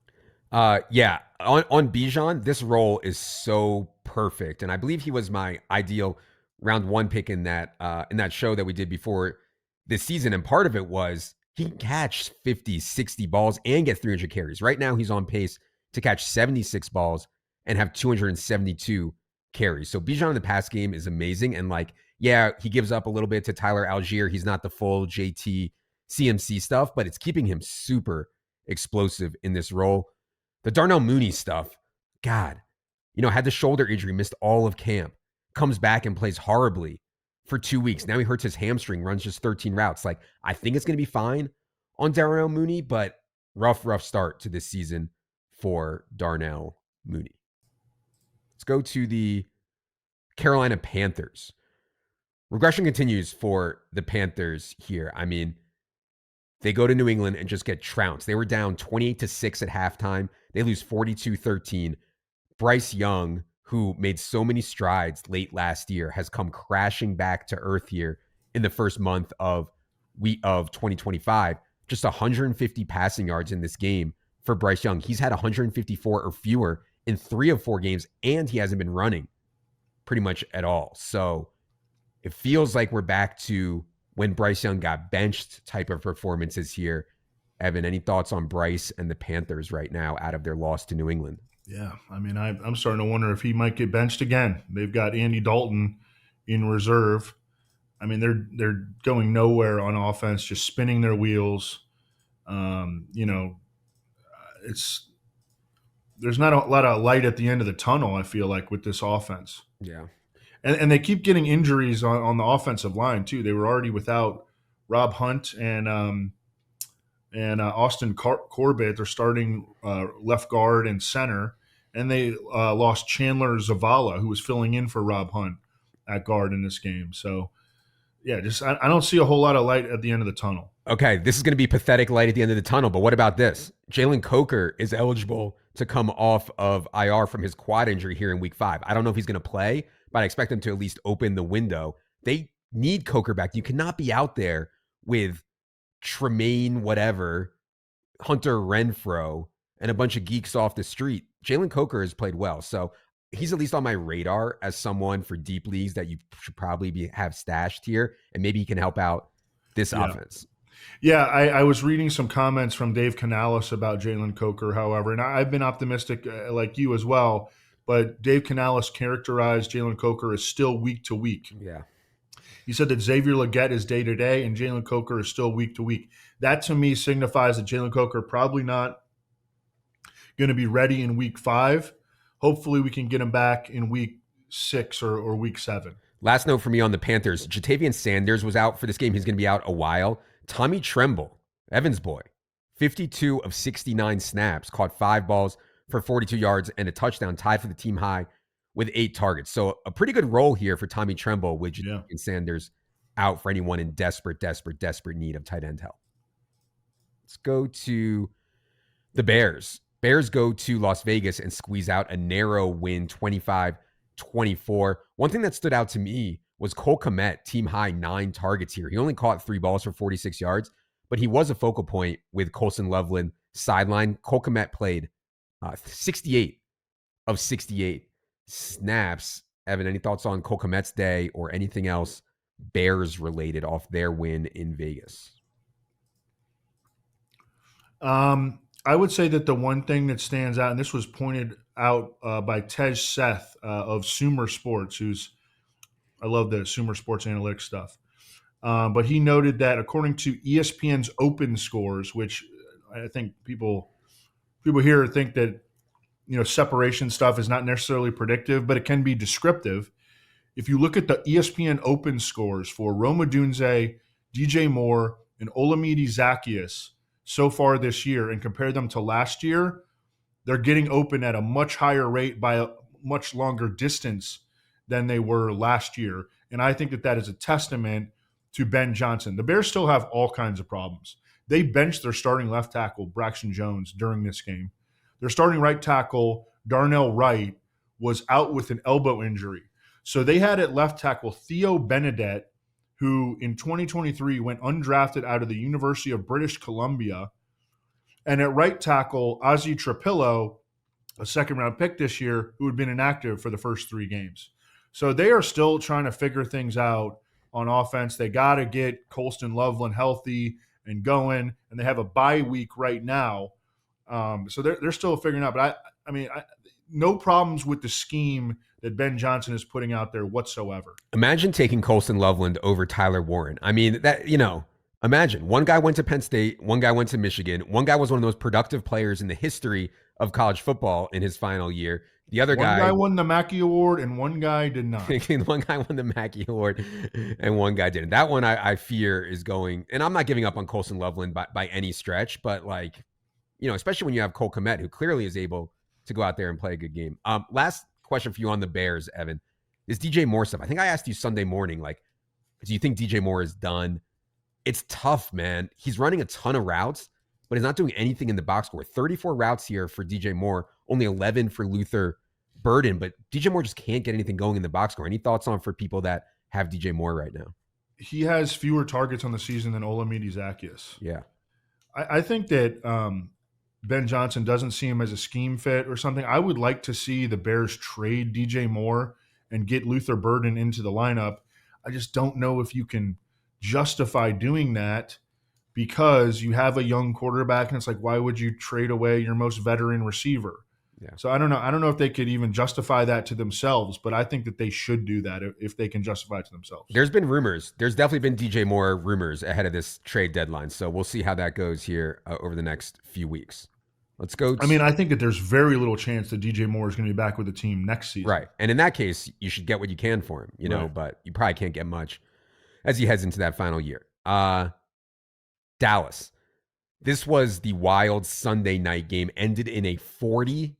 A: Yeah, on Bijan, this role is so perfect, and I believe he was my ideal round one pick in that show that we did before this season. And part of it was he can catch 50, 60 balls and get 300 carries. Right now, he's on pace to catch 76 balls and have 272 carries. So Bijan in the pass game is amazing, and like, yeah, he gives up a little bit to Tyler Algier. He's not the full JT CMC stuff, but it's keeping him super explosive in this role. The Darnell Mooney stuff, God, had the shoulder injury, missed all of camp, comes back and plays horribly for 2 weeks. Now he hurts his hamstring, runs just 13 routes. Like, I think it's going to be fine on Darnell Mooney, but rough start to this season for Darnell Mooney. Let's go to the Carolina Panthers. Regression continues for the Panthers here. I mean, they go to New England and just get trounced. They were down 28-6 at halftime. They lose 42-13. Bryce Young, who made so many strides late last year, has come crashing back to earth here in the first month of 2025. Just 150 passing yards in this game for Bryce Young. He's had 154 or fewer in 3 of 4 games, and he hasn't been running pretty much at all. So it feels like we're back to when Bryce Young got benched type of performances here. Evan, any thoughts on Bryce and the Panthers right now out of their loss to New England?
B: Yeah, I mean, I'm starting to wonder if he might get benched again. They've got Andy Dalton in reserve. I mean, they're going nowhere on offense, just spinning their wheels. There's not a lot of light at the end of the tunnel, I feel like, with this offense.
A: Yeah.
B: And they keep getting injuries on the offensive line, too. They were already without Rob Hunt and Austin Corbett. They're starting left guard and center. And they lost Chandler Zavala, who was filling in for Rob Hunt at guard in this game. So, yeah, I don't see a whole lot of light at the end of the tunnel.
A: Okay, this is going to be pathetic light at the end of the tunnel, but what about this? Jalen Coker is eligible to come off of IR from his quad injury here in week 5. I don't know if he's going to play, but I expect him to at least open the window. They need Coker back. You cannot be out there with Tremaine whatever, Hunter Renfrow, and a bunch of geeks off the street. Jalen Coker has played well, so he's at least on my radar as someone for deep leagues that you should probably have stashed here, and maybe he can help out this offense.
B: Yeah, I was reading some comments from Dave Canales about Jalen Coker, however, and I've been optimistic like you as well, but Dave Canales characterized Jalen Coker as still week to week.
A: Yeah.
B: He said that Xavier Legette is day to day and Jalen Coker is still week to week. That to me signifies that Jalen Coker probably not going to be ready in week 5. Hopefully we can get him back in week 6 or week 7.
A: Last note for me on the Panthers, Jatavian Sanders was out for this game. He's going to be out a while. Tommy Tremble, Evans' boy, 52 of 69 snaps, caught 5 balls for 42 yards and a touchdown, tied for the team high with 8 targets. So a pretty good role here for Tommy Tremble with Jatavian Sanders out for anyone in desperate need of tight end help. Let's go to the Bears. Bears go to Las Vegas and squeeze out a narrow win, 25-24. One thing that stood out to me was Cole Kmet, team high 9 targets here. He only caught 3 balls for 46 yards, but he was a focal point with Colson Loveland sideline. Cole Kmet played 68 of 68 snaps. Evan, any thoughts on Cole Kmet's day or anything else Bears related off their win in Vegas?
B: I would say that the one thing that stands out, and this was pointed out by Tej Seth of Sumer Sports, I love the Sumer Sports Analytics stuff. But he noted that according to ESPN's open scores, which I think people here think that separation stuff is not necessarily predictive, but it can be descriptive. If you look at the ESPN open scores for Rome Odunze, DJ Moore, and Olamide Zaccheaus so far this year and compare them to last year, they're getting open at a much higher rate by a much longer distance than they were last year. And I think that is a testament to Ben Johnson. The Bears still have all kinds of problems. They benched their starting left tackle, Braxton Jones, during this game. Their starting right tackle, Darnell Wright, was out with an elbow injury. So they had at left tackle Theo Benedette, who in 2023 went undrafted out of the University of British Columbia. And at right tackle, Ozzie Trapillo, a second-round pick this year, who had been inactive for the first 3 games. So they are still trying to figure things out on offense. They got to get Colston Loveland healthy and going, and they have a bye week right now. So they're still figuring out. But I mean, no problems with the scheme that Ben Johnson is putting out there whatsoever.
A: Imagine taking Colston Loveland over Tyler Warren. I mean, that, imagine one guy went to Penn State, one guy went to Michigan, one guy was one of the most productive players in the history of college football in his final year. The other
B: one guy won the Mackey Award and one guy did not.
A: One guy won the Mackey Award and one guy didn't. That one I fear is going, and I'm not giving up on Colston Loveland by any stretch, but especially when you have Cole Kmet, who clearly is able to go out there and play a good game. Last question for you on the Bears, Evan, is DJ Moore stuff. I think I asked you Sunday morning, do you think DJ Moore is done? It's tough, man. He's running a ton of routes, but he's not doing anything in the box score. 34 routes here for DJ Moore, only 11 for Luther Burden, but DJ Moore just can't get anything going in the box score. Any thoughts on for people that have DJ Moore right now?
B: He has fewer targets on the season than Olamide Zaccheaus.
A: Yeah.
B: I think that Ben Johnson doesn't see him as a scheme fit or something. I would like to see the Bears trade DJ Moore and get Luther Burden into the lineup. I just don't know if you can justify doing that because you have a young quarterback, and it's like, why would you trade away your most veteran receiver?
A: Yeah.
B: So I don't know. I don't know if they could even justify that to themselves, but I think that they should do that if they can justify it to themselves.
A: There's been rumors. There's definitely been DJ Moore rumors ahead of this trade deadline. So we'll see how that goes here over the next few weeks. Let's go.
B: I think that there's very little chance that DJ Moore is going to be back with the team next season.
A: Right. And in that case, you should get what you can for him,
B: right.
A: But you probably can't get much as he heads into that final year. Dallas. This was the wild Sunday night game, ended in a 40-40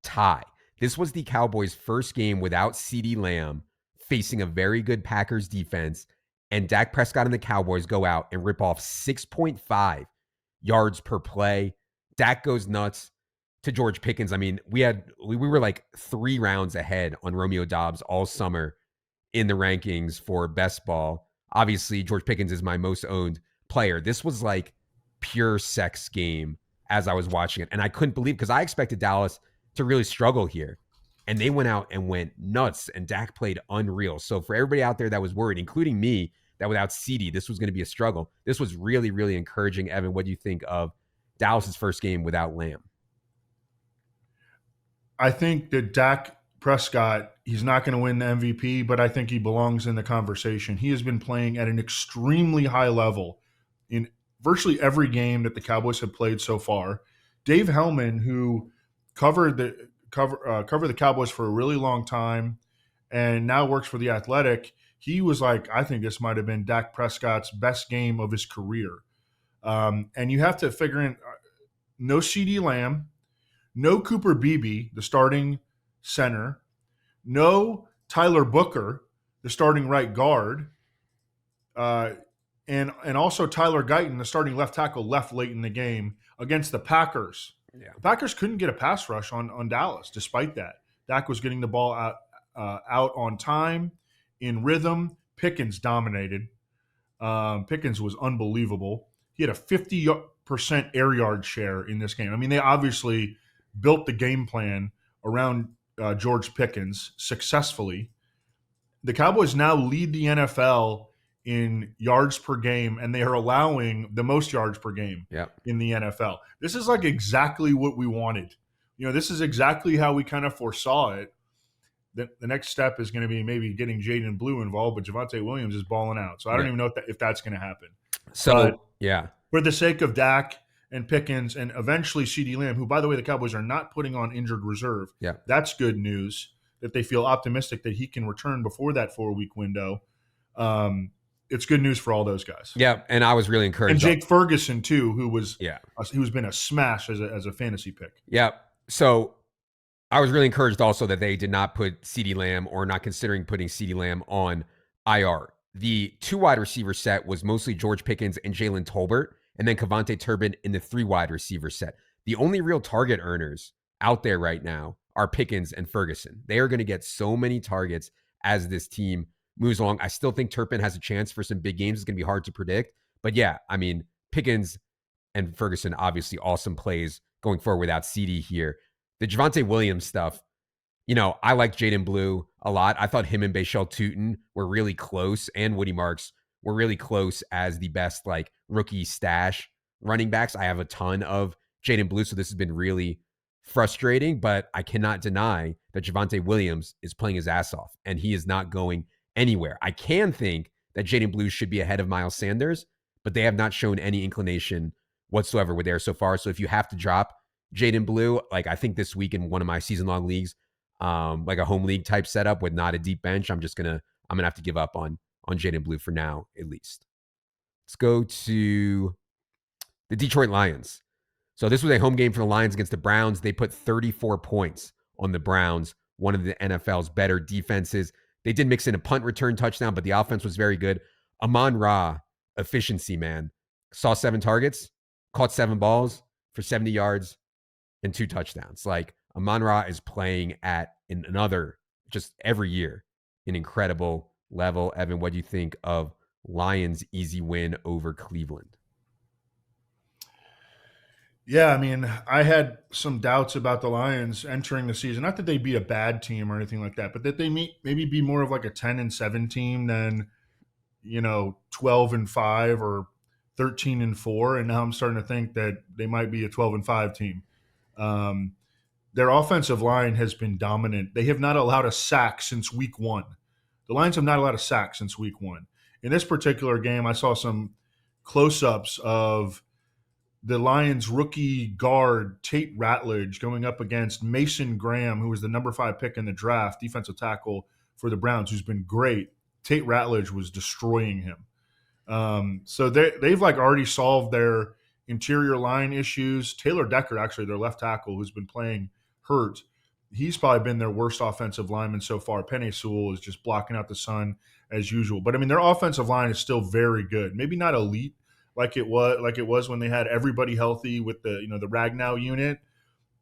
A: tie. This was the Cowboys' first game without CeeDee Lamb, facing a very good Packers defense, and Dak Prescott and the Cowboys go out and rip off 6.5 yards per play. Dak goes nuts to George Pickens. I mean, we were like 3 rounds ahead on Romeo Doubs all summer in the rankings for best ball. Obviously, George Pickens is my most owned player. This was like pure sex game as I was watching it. And I couldn't believe, because I expected Dallas to really struggle here. And they went out and went nuts, and Dak played unreal. So for everybody out there that was worried, including me, that without CeeDee, this was going to be a struggle, this was really, really encouraging. Evan, what do you think of Dallas's first game without Lamb?
B: I think that Dak Prescott, he's not going to win the MVP, but I think he belongs in the conversation. He has been playing at an extremely high level in virtually every game that the Cowboys have played so far. Dave Hellman, who covered the Cowboys for a really long time and now works for The Athletic, he was like, I think this might have been Dak Prescott's best game of his career. And you have to figure in no CeeDee Lamb, no Cooper Beebe, the starting center, no Tyler Booker, the starting right guard, and also Tyler Guyton, the starting left tackle, left late in the game against the Packers.
A: Yeah.
B: The Packers couldn't get a pass rush on Dallas. Despite that, Dak was getting the ball out on time, in rhythm. Pickens dominated. Pickens was unbelievable. He had a 50% air yard share in this game. I mean, they obviously built the game plan around George Pickens successfully. The Cowboys now lead the NFL in yards per game, and they are allowing the most yards per game in the NFL. This is like exactly what we wanted. This is exactly how we kind of foresaw it. The next step is going to be maybe getting Jaden Blue involved, but Javonte Williams is balling out. So I don't even know if that's going to happen.
A: So,
B: for the sake of Dak and Pickens and eventually CeeDee Lamb, who, by the way, the Cowboys are not putting on injured reserve.
A: Yeah.
B: That's good news that they feel optimistic that he can return before that 4-week window. It's good news for all those guys.
A: Yeah, and I was really encouraged.
B: And Jake Ferguson, too, who's been a smash as a fantasy pick.
A: Yeah, so I was really encouraged also that they did not put CeeDee Lamb, or not considering putting CeeDee Lamb, on IR. The 2 wide receiver set was mostly George Pickens and Jalen Tolbert, and then Kevontae Turbin in the 3 wide receiver set. The only real target earners out there right now are Pickens and Ferguson. They are going to get so many targets as this team moves along. I still think Turpin has a chance for some big games. It's going to be hard to predict. But yeah, I mean, Pickens and Ferguson, obviously awesome plays going forward without CD here. The Javonte Williams stuff, I like Jaden Blue a lot. I thought him and Bashal Tutin were really close, and Woody Marks were really close as the best like rookie stash running backs. I have a ton of Jaden Blue, so this has been really frustrating, but I cannot deny that Javonte Williams is playing his ass off, and he is not going anywhere. I can think that Jaden Blue should be ahead of Miles Sanders, but they have not shown any inclination whatsoever with there so far. So if you have to drop Jaden Blue, like I think this week in one of my season-long leagues, like a home league type setup with not a deep bench, I'm gonna have to give up on Jaden Blue for now, at least. Let's go to the Detroit Lions. So this was a home game for the Lions against the Browns. They put 34 points on the Browns, one of the NFL's better defenses. They did mix in a punt return touchdown, but the offense was very good. Amon-Ra efficiency, man. Saw 7 targets, caught 7 balls for 70 yards and 2 touchdowns. Like, Amon-Ra is playing at another, just every year, an incredible level. Evan, what do you think of Lions' easy win over Cleveland?
B: Yeah, I mean, I had some doubts about the Lions entering the season. Not that they'd be a bad team or anything like that, but that they maybe be more of like a 10-7 team than 12-5 or 13-4. And now I'm starting to think that they might be a 12-5 team. Their offensive line has been dominant. They have not allowed a sack since week 1. The Lions have not allowed a sack since week 1. In this particular game, I saw some close-ups of the Lions rookie guard, Tate Ratledge, going up against Mason Graham, who was the number 5 pick in the draft, defensive tackle for the Browns, who's been great. Tate Ratledge was destroying him. So they've like already solved their interior line issues. Taylor Decker, actually, their left tackle, who's been playing hurt, he's probably been their worst offensive lineman so far. Penei Sewell is just blocking out the sun as usual. But I mean, their offensive line is still very good. Maybe not elite like it was when they had everybody healthy with the the Ragnow unit.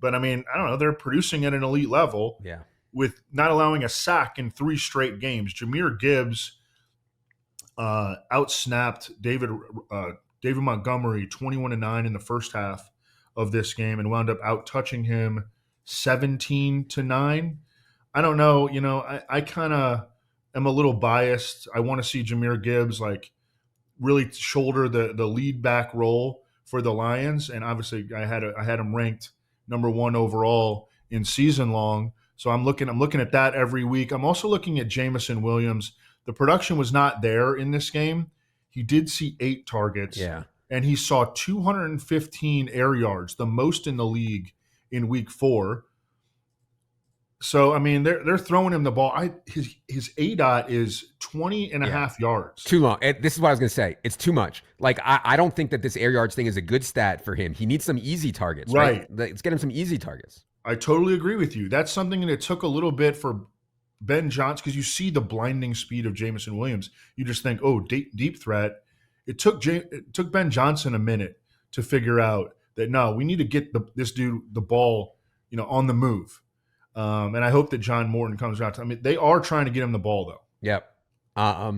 B: But I mean, I don't know, they're producing at an elite level.
A: Yeah.
B: With not allowing a sack in 3 straight games. Jahmyr Gibbs outsnapped David Montgomery 21-9 in the first half of this game and wound up out-touching him 17-9. I don't know. I kind of am a little biased. I want to see Jahmyr Gibbs like really shoulder the lead back role for the Lions, and obviously I had him ranked number 1 overall in season long. So I'm looking at that every week. I'm also looking at Jameson Williams. The production was not there in this game. He did see 8 targets.
A: Yeah.
B: And he saw 215 air yards, the most in the league in week 4. So, I mean, they're throwing him the ball. His ADOT is 20 and a half yards.
A: Too long. This is what I was going to say. It's too much. Like, I don't think that this air yards thing is a good stat for him. He needs some easy targets, right? Let's get him some easy targets.
B: I totally agree with you. That's something that it took a little bit for Ben Johnson, because you see the blinding speed of Jameson Williams. You just think, oh, deep threat. It took Ben Johnson a minute to figure out that, no, we need to get this dude the ball, on the move. And I hope that John Morton comes around. I mean, they are trying to get him the ball, though.
A: Yep. I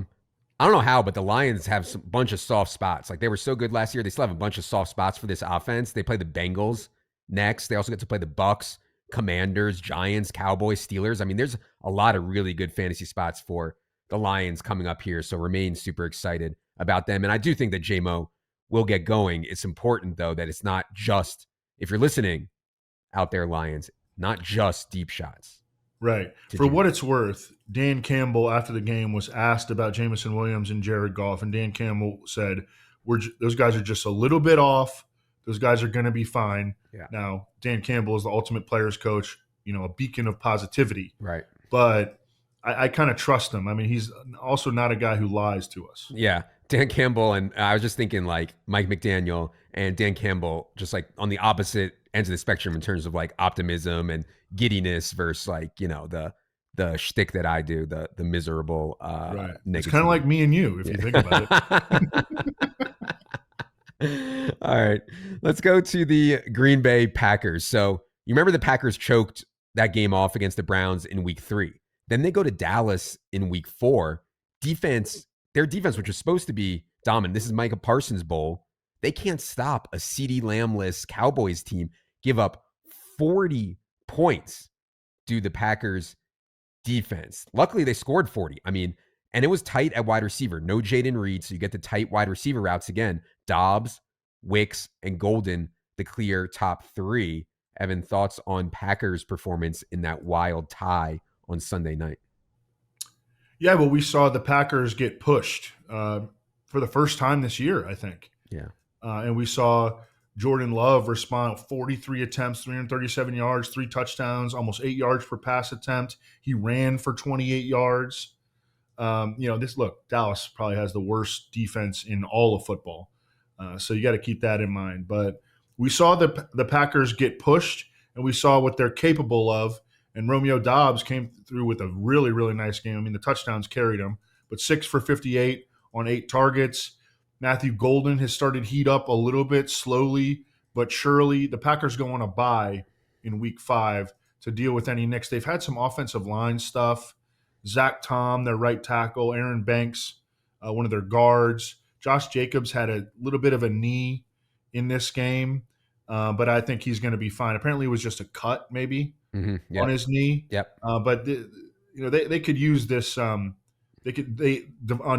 A: don't know how, but the Lions have a bunch of soft spots. Like, they were so good last year. They still have a bunch of soft spots for this offense. They play the Bengals next. They also get to play the Bucks, Commanders, Giants, Cowboys, Steelers. I mean, there's a lot of really good fantasy spots for the Lions coming up here. So remain super excited about them. And I do think that JMO will get going. It's important, though, that it's not just, if you're listening out there, Lions, not just deep shots.
B: Right. For what it's worth, Dan Campbell, after the game, was asked about Jameson Williams and Jared Goff, and Dan Campbell said, those guys are just a little bit off. Those guys are going to be fine.
A: Yeah.
B: Now, Dan Campbell is the ultimate players coach, a beacon of positivity.
A: Right.
B: But I kind of trust him. I mean, he's also not a guy who lies to us.
A: Yeah. Dan Campbell, and I was just thinking like Mike McDaniel and Dan Campbell, just like on the opposite ends of the spectrum in terms of like optimism and giddiness versus like, the shtick that I do, the miserable
B: right. It's kind of like me and you, if you think about
A: it. All right. Let's go to the Green Bay Packers. So you remember the Packers choked that game off against the Browns in week 3. Then they go to Dallas in week 4. Their defense, which was supposed to be dominant, this is Micah Parsons' bowl. They can't stop a CeeDee Lamb-less Cowboys team give up 40 points to the Packers defense. Luckily, they scored 40. And it was tight at wide receiver. No Jaden Reed, so you get the tight wide receiver routes again. Dobbs, Wicks, and Golden, the clear top 3. Evan, thoughts on Packers' performance in that wild tie on Sunday night?
B: Yeah, well, we saw the Packers get pushed for the first time this year, I think.
A: Yeah.
B: And we saw Jordan Love respond 43 attempts, 337 yards, 3 touchdowns, almost 8 yards per pass attempt. He ran for 28 yards. Dallas probably has the worst defense in all of football. So you got to keep that in mind. But we saw the Packers get pushed, and we saw what they're capable of. And Romeo Dobbs came through with a really, really nice game. The touchdowns carried him, but 6 for 58 on 8 targets. Matthew Golden has started to heat up a little bit slowly, but surely. The Packers go on a bye in week 5 to deal with any nicks. They've had some offensive line stuff. Zach Tom, their right tackle, Aaron Banks, one of their guards. Josh Jacobs had a little bit of a knee in this game, but I think he's going to be fine. Apparently it was just a cut maybe on his knee.
A: Yep.
B: But they could use this. On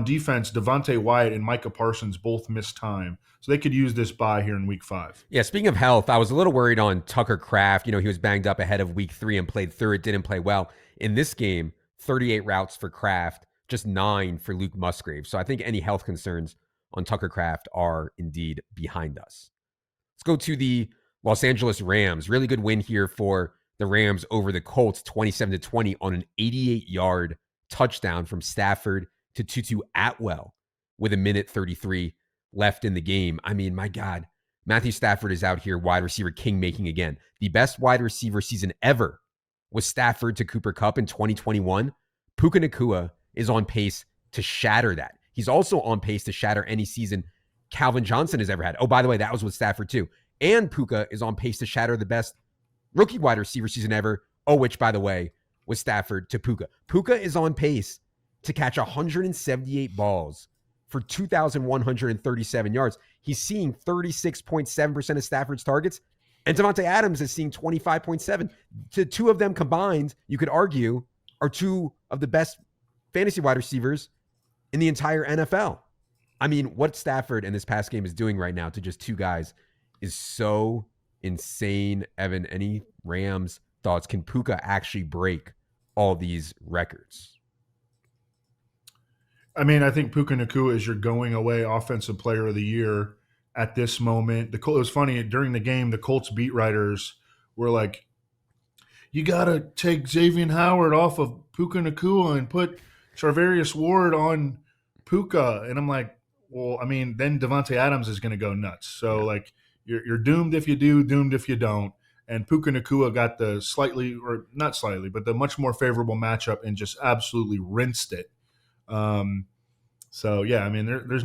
B: defense, Devontae Wyatt and Micah Parsons both missed time, so they could use this bye here in week 5.
A: Yeah, speaking of health, I was a little worried on Tucker Kraft. He was banged up ahead of week 3 and played through it, didn't play well. In this game, 38 routes for Kraft, just 9 for Luke Musgrave. So I think any health concerns on Tucker Kraft are indeed behind us. Let's go to the Los Angeles Rams. Really good win here for the Rams over the Colts, 27-20 on an 88-yard touchdown from Stafford to Tutu Atwell with 1:33 left in the game. My God, Matthew Stafford is out here wide receiver king making again. The best wide receiver season ever was Stafford to Cooper Kupp in 2021. Puka Nacua is on pace to shatter that. He's also on pace to shatter any season Calvin Johnson has ever had. Oh, by the way, that was with Stafford too. And Puka is on pace to shatter the best rookie wide receiver season ever. Oh, which, by the way, was Stafford to Puka. Puka is on pace to catch 178 balls for 2,137 yards. He's seeing 36.7% of Stafford's targets, and Davante Adams is seeing 25.7. The two of them combined, you could argue, are 2 of the best fantasy wide receivers in the entire NFL. What Stafford in this past game is doing right now to just 2 guys is so insane. Evan, any Rams thoughts? Can Puka actually break all these records?
B: I think Puka Nacua is your going away offensive player of the year at this moment. It was funny, during the game, the Colts beat writers were like, you got to take Xavier Howard off of Puka Nacua and put Charvarius Ward on Puka. And I'm like, well, then Devontae Adams is going to go nuts. So, you're doomed if you do, doomed if you don't. And Puka Nacua got the the much more favorable matchup and just absolutely rinsed it. There's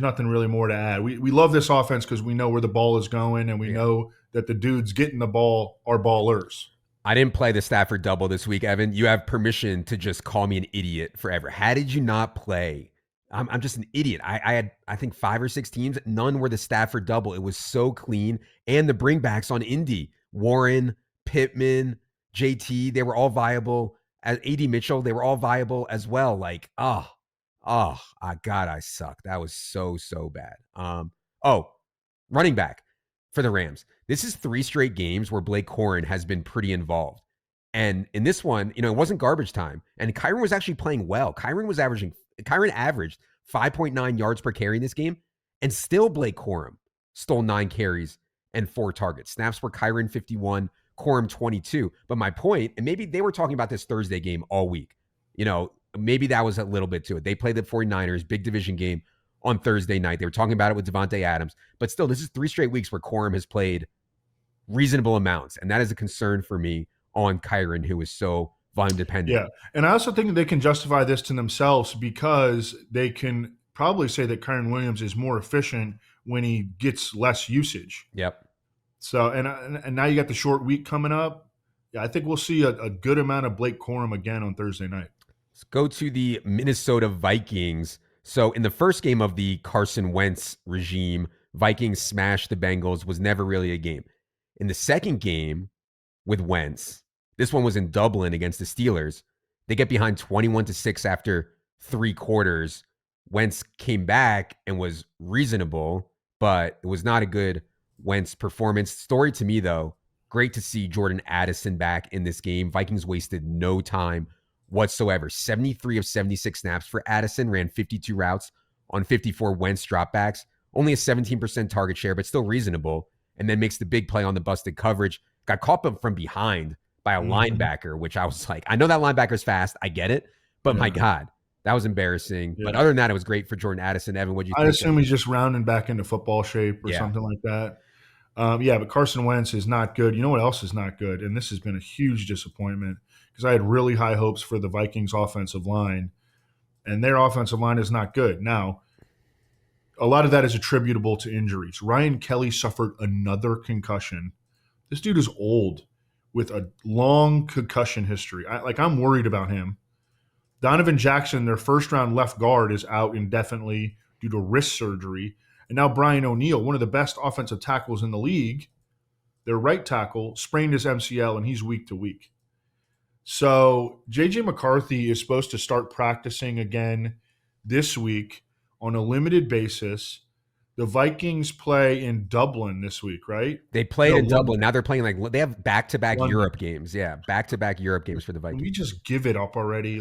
B: nothing really more to add. We love this offense because we know where the ball is going, and we know that the dudes getting the ball are ballers.
A: I didn't play the Stafford double this week, Evan. You have permission to just call me an idiot forever. How did you not play? I'm just an idiot. I had, I think, 5 or 6 teams. None were the Stafford double. It was so clean. And the bringbacks on Indy, Warren, Pittman, JT, they were all viable. As AD Mitchell, they were all viable as well. God, I suck. That was so bad. Running back for the Rams. This is 3 straight games where Blake Corum has been pretty involved. And in this one, it wasn't garbage time. And Kyron was actually playing well. Kyron averaged 5.9 yards per carry in this game. And still Blake Corum stole 9 carries and 4 targets. Snaps were Kyron 51, Corum 22. But my point, and maybe they were talking about this Thursday game all week. Maybe that was a little bit to it. They played the 49ers, big division game on Thursday night. They were talking about it with Davante Adams. But still, this is 3 straight weeks where Corum has played reasonable amounts. And that is a concern for me on Kyron, who is so volume dependent.
B: Yeah. And I also think they can justify this to themselves because they can probably say that Kyron Williams is more efficient when he gets less usage.
A: Yep.
B: So, and now you got the short week coming up. Yeah, I think we'll see a good amount of Blake Corum again on Thursday night.
A: Let's go to the Minnesota Vikings. So in the first game of the Carson Wentz regime, Vikings smashed the Bengals, was never really a game. In the second game with Wentz, this one was in Dublin against the Steelers. They get behind 21-6 after 3 quarters. Wentz came back and was reasonable, but it was not a good Wentz performance. Story to me, though, great to see Jordan Addison back in this game. Vikings wasted no time whatsoever. 73 of 76 snaps for Addison, ran 52 routes on 54 Wentz dropbacks. Only a 17% target share, but still reasonable. And then makes the big play on the busted coverage. Got caught from behind by a linebacker, which I was like, I know that linebacker's fast. I get it. But my God, that was embarrassing. Yeah. But other than that, it was great for Jordan Addison. Evan, what do you think?
B: I assume he's just rounding back into football shape or something like that. But Carson Wentz is not good. You know what else is not good? And this has been a huge disappointment because I had really high hopes for the Vikings offensive line, and their offensive line is not good. Now, a lot of that is attributable to injuries. Ryan Kelly suffered another concussion. This dude is old with a long concussion history. I'm worried about him. Donovan Jackson, their first-round left guard, is out indefinitely due to wrist surgery. And now Brian O'Neill, one of the best offensive tackles in the league, their right tackle, sprained his MCL, and he's week to week. So J.J. McCarthy is supposed to start practicing again this week on a limited basis. The Vikings play in Dublin this week, right?
A: They played in Dublin. Now they're playing they have back-to-back Europe games. Yeah, back-to-back Europe games for the Vikings.
B: Can we just give it up already?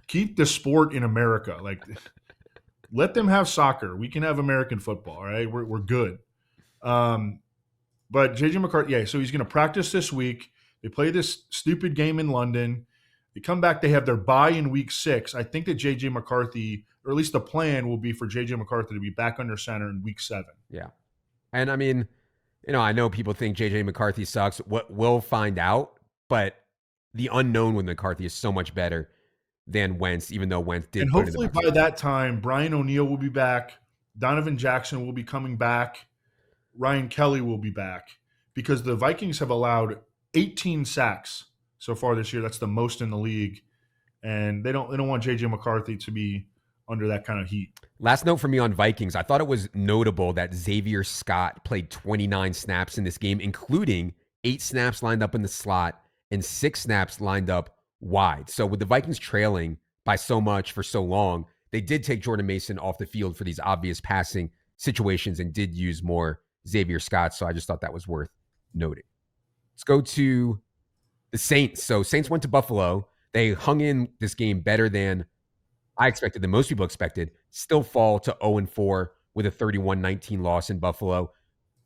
B: Keep the sport in America. Let them have soccer. We can have American football, all right? We're good. But J.J. McCarthy, so he's going to practice this week. They play this stupid game in London. They come back. They have their bye in week 6. I think that J.J. McCarthy, or at least the plan will be for J.J. McCarthy to be back under center in week 7.
A: Yeah. And I mean, I know people think J.J. McCarthy sucks. We'll find out. But the unknown with McCarthy is so much better than Wentz, even though Wentz did.
B: And hopefully by that time, Brian O'Neill will be back. Donovan Jackson will be coming back. Ryan Kelly will be back because the Vikings have allowed 18 sacks so far this year. That's the most in the league. And they don't want J.J. McCarthy to be under that kind of heat.
A: Last note for me on Vikings. I thought it was notable that Xavier Scott played 29 snaps in this game, including 8 snaps lined up in the slot and 6 snaps lined up wide. So with the Vikings trailing by so much for so long, they did take Jordan Mason off the field for these obvious passing situations and did use more Xavier Scott. So I just thought that was worth noting. Let's go to the Saints. So Saints went to Buffalo. They hung in this game better than I expected, than most people expected. Still fall to 0-4 with a 31-19 loss in Buffalo.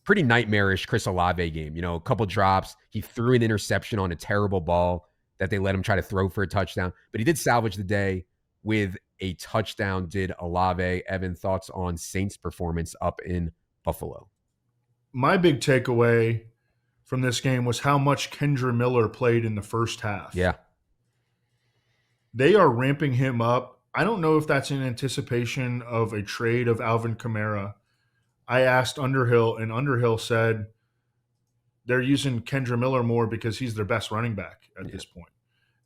A: Pretty nightmarish Chris Olave game. A couple drops. He threw an interception on a terrible ball that they let him try to throw for a touchdown. But he did salvage the day with a touchdown, did Olave. Evan, thoughts on Saints' performance up in Buffalo?
B: My big takeaway from this game was how much Kendre Miller played in the first half.
A: Yeah.
B: They are ramping him up. I don't know if that's in anticipation of a trade of Alvin Kamara. I asked Underhill, and Underhill said they're using Kendre Miller more because he's their best running back at this point.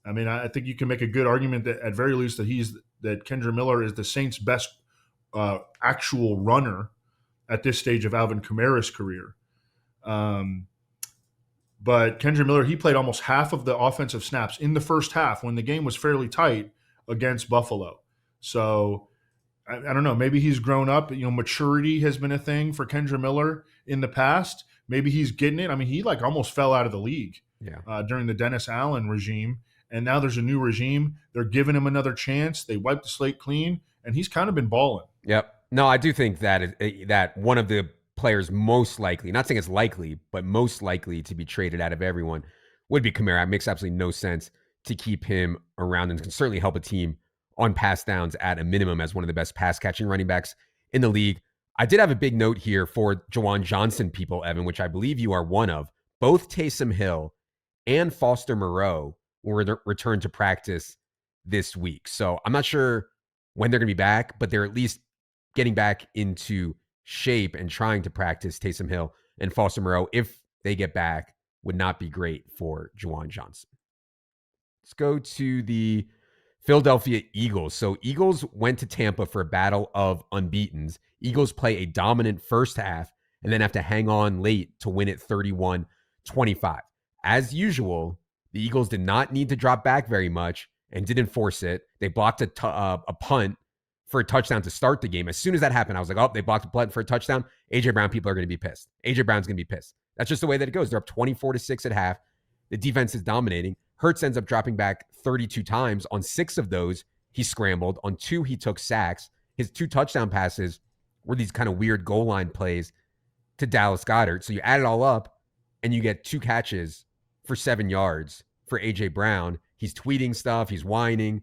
B: I mean, I think you can make a good argument that at very least that Kendre Miller is the Saints' best actual runner at this stage of Alvin Kamara's career. But Kendre Miller, he played almost half of the offensive snaps in the first half when the game was fairly tight against Buffalo. So I don't know. Maybe he's grown up. Maturity has been a thing for Kendre Miller in the past. Maybe he's getting it. I mean, he almost fell out of the league during the Dennis Allen regime. And now there's a new regime. They're giving him another chance. They wiped the slate clean, and he's kind of been balling.
A: Yep. No, I do think that one of the players most likely, not saying it's likely, but most likely to be traded out of everyone would be Kamara. It makes absolutely no sense to keep him around and can certainly help a team on pass downs at a minimum as one of the best pass catching running backs in the league. I did have a big note here for Juwan Johnson people, Evan, which I believe you are one of. Both Taysom Hill and Foster Moreau will return to practice this week. So I'm not sure when they're going to be back, but they're at least getting back into shape and trying to practice Taysom Hill and Foster Moreau if they get back would not be great for Juwan Johnson. Let's go to the Philadelphia Eagles. So Eagles went to Tampa for a battle of unbeatens. Eagles play a dominant first half and then have to hang on late to win it 31-25. As usual, the Eagles did not need to drop back very much and didn't force it. They blocked a punt for a touchdown to start the game. As soon as that happened, I was like, oh, they blocked a punt for a touchdown. A.J. Brown people are going to be pissed. A.J. Brown's going to be pissed. That's just the way that it goes. They're up 24-6 at half. The defense is dominating. Hurts ends up dropping back 32 times. On 6 of those, he scrambled. On 2, he took sacks. His 2 touchdown passes were these kind of weird goal line plays to Dallas Goedert. So you add it all up, and you get 2 catches for 7 yards for A.J. Brown. He's tweeting stuff. He's whining.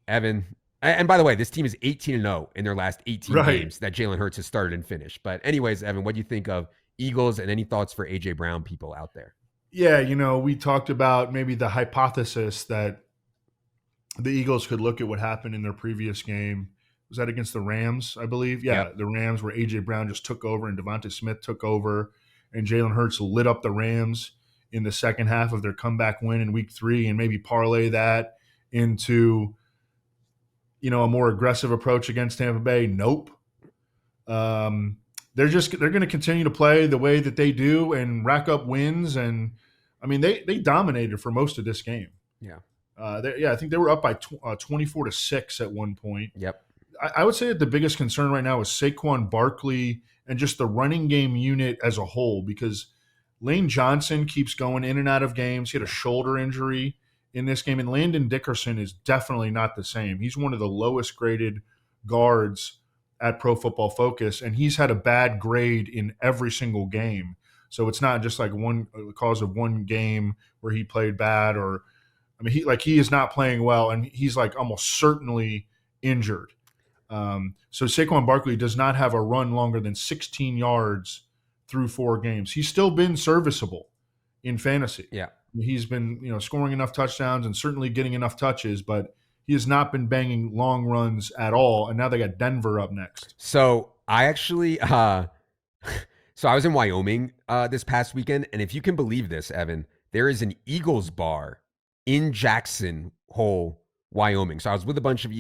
A: Evan. And by the way, this team is 18-0 in their last 18 games that Jalen Hurts has started and finished. But anyways, Evan, what do you think of Eagles and any thoughts for A.J. Brown people out there?
B: Yeah, we talked about maybe the hypothesis that the Eagles could look at what happened in their previous game. Was that against the Rams, I believe? Yeah, yep. The Rams where A.J. Brown just took over and Devonta Smith took over and Jalen Hurts lit up the Rams in the second half of their comeback win in week 3 and maybe parlay that into, a more aggressive approach against Tampa Bay. Nope. They're going to continue to play the way that they do and rack up wins. And I mean, they dominated for most of this game.
A: Yeah.
B: I think they were up by 24-6 at one point.
A: Yep.
B: I would say that the biggest concern right now is Saquon Barkley and just the running game unit as a whole, because Lane Johnson keeps going in and out of games. He had a shoulder injury in this game, and Landon Dickerson is definitely not the same. He's one of the lowest graded guards at Pro Football Focus, and he's had a bad grade in every single game. So it's not just like cause of one game where he played bad, or he is not playing well, and he's like almost certainly injured. So Saquon Barkley does not have a run longer than 16 yards through 4 games. He's still been serviceable in fantasy.
A: Yeah.
B: He's been, scoring enough touchdowns and certainly getting enough touches, but he has not been banging long runs at all. And now they got Denver up next.
A: So I actually, so I was in Wyoming this past weekend. And if you can believe this, Evan, there is an Eagles bar in Jackson Hole, Wyoming. So I was with a bunch of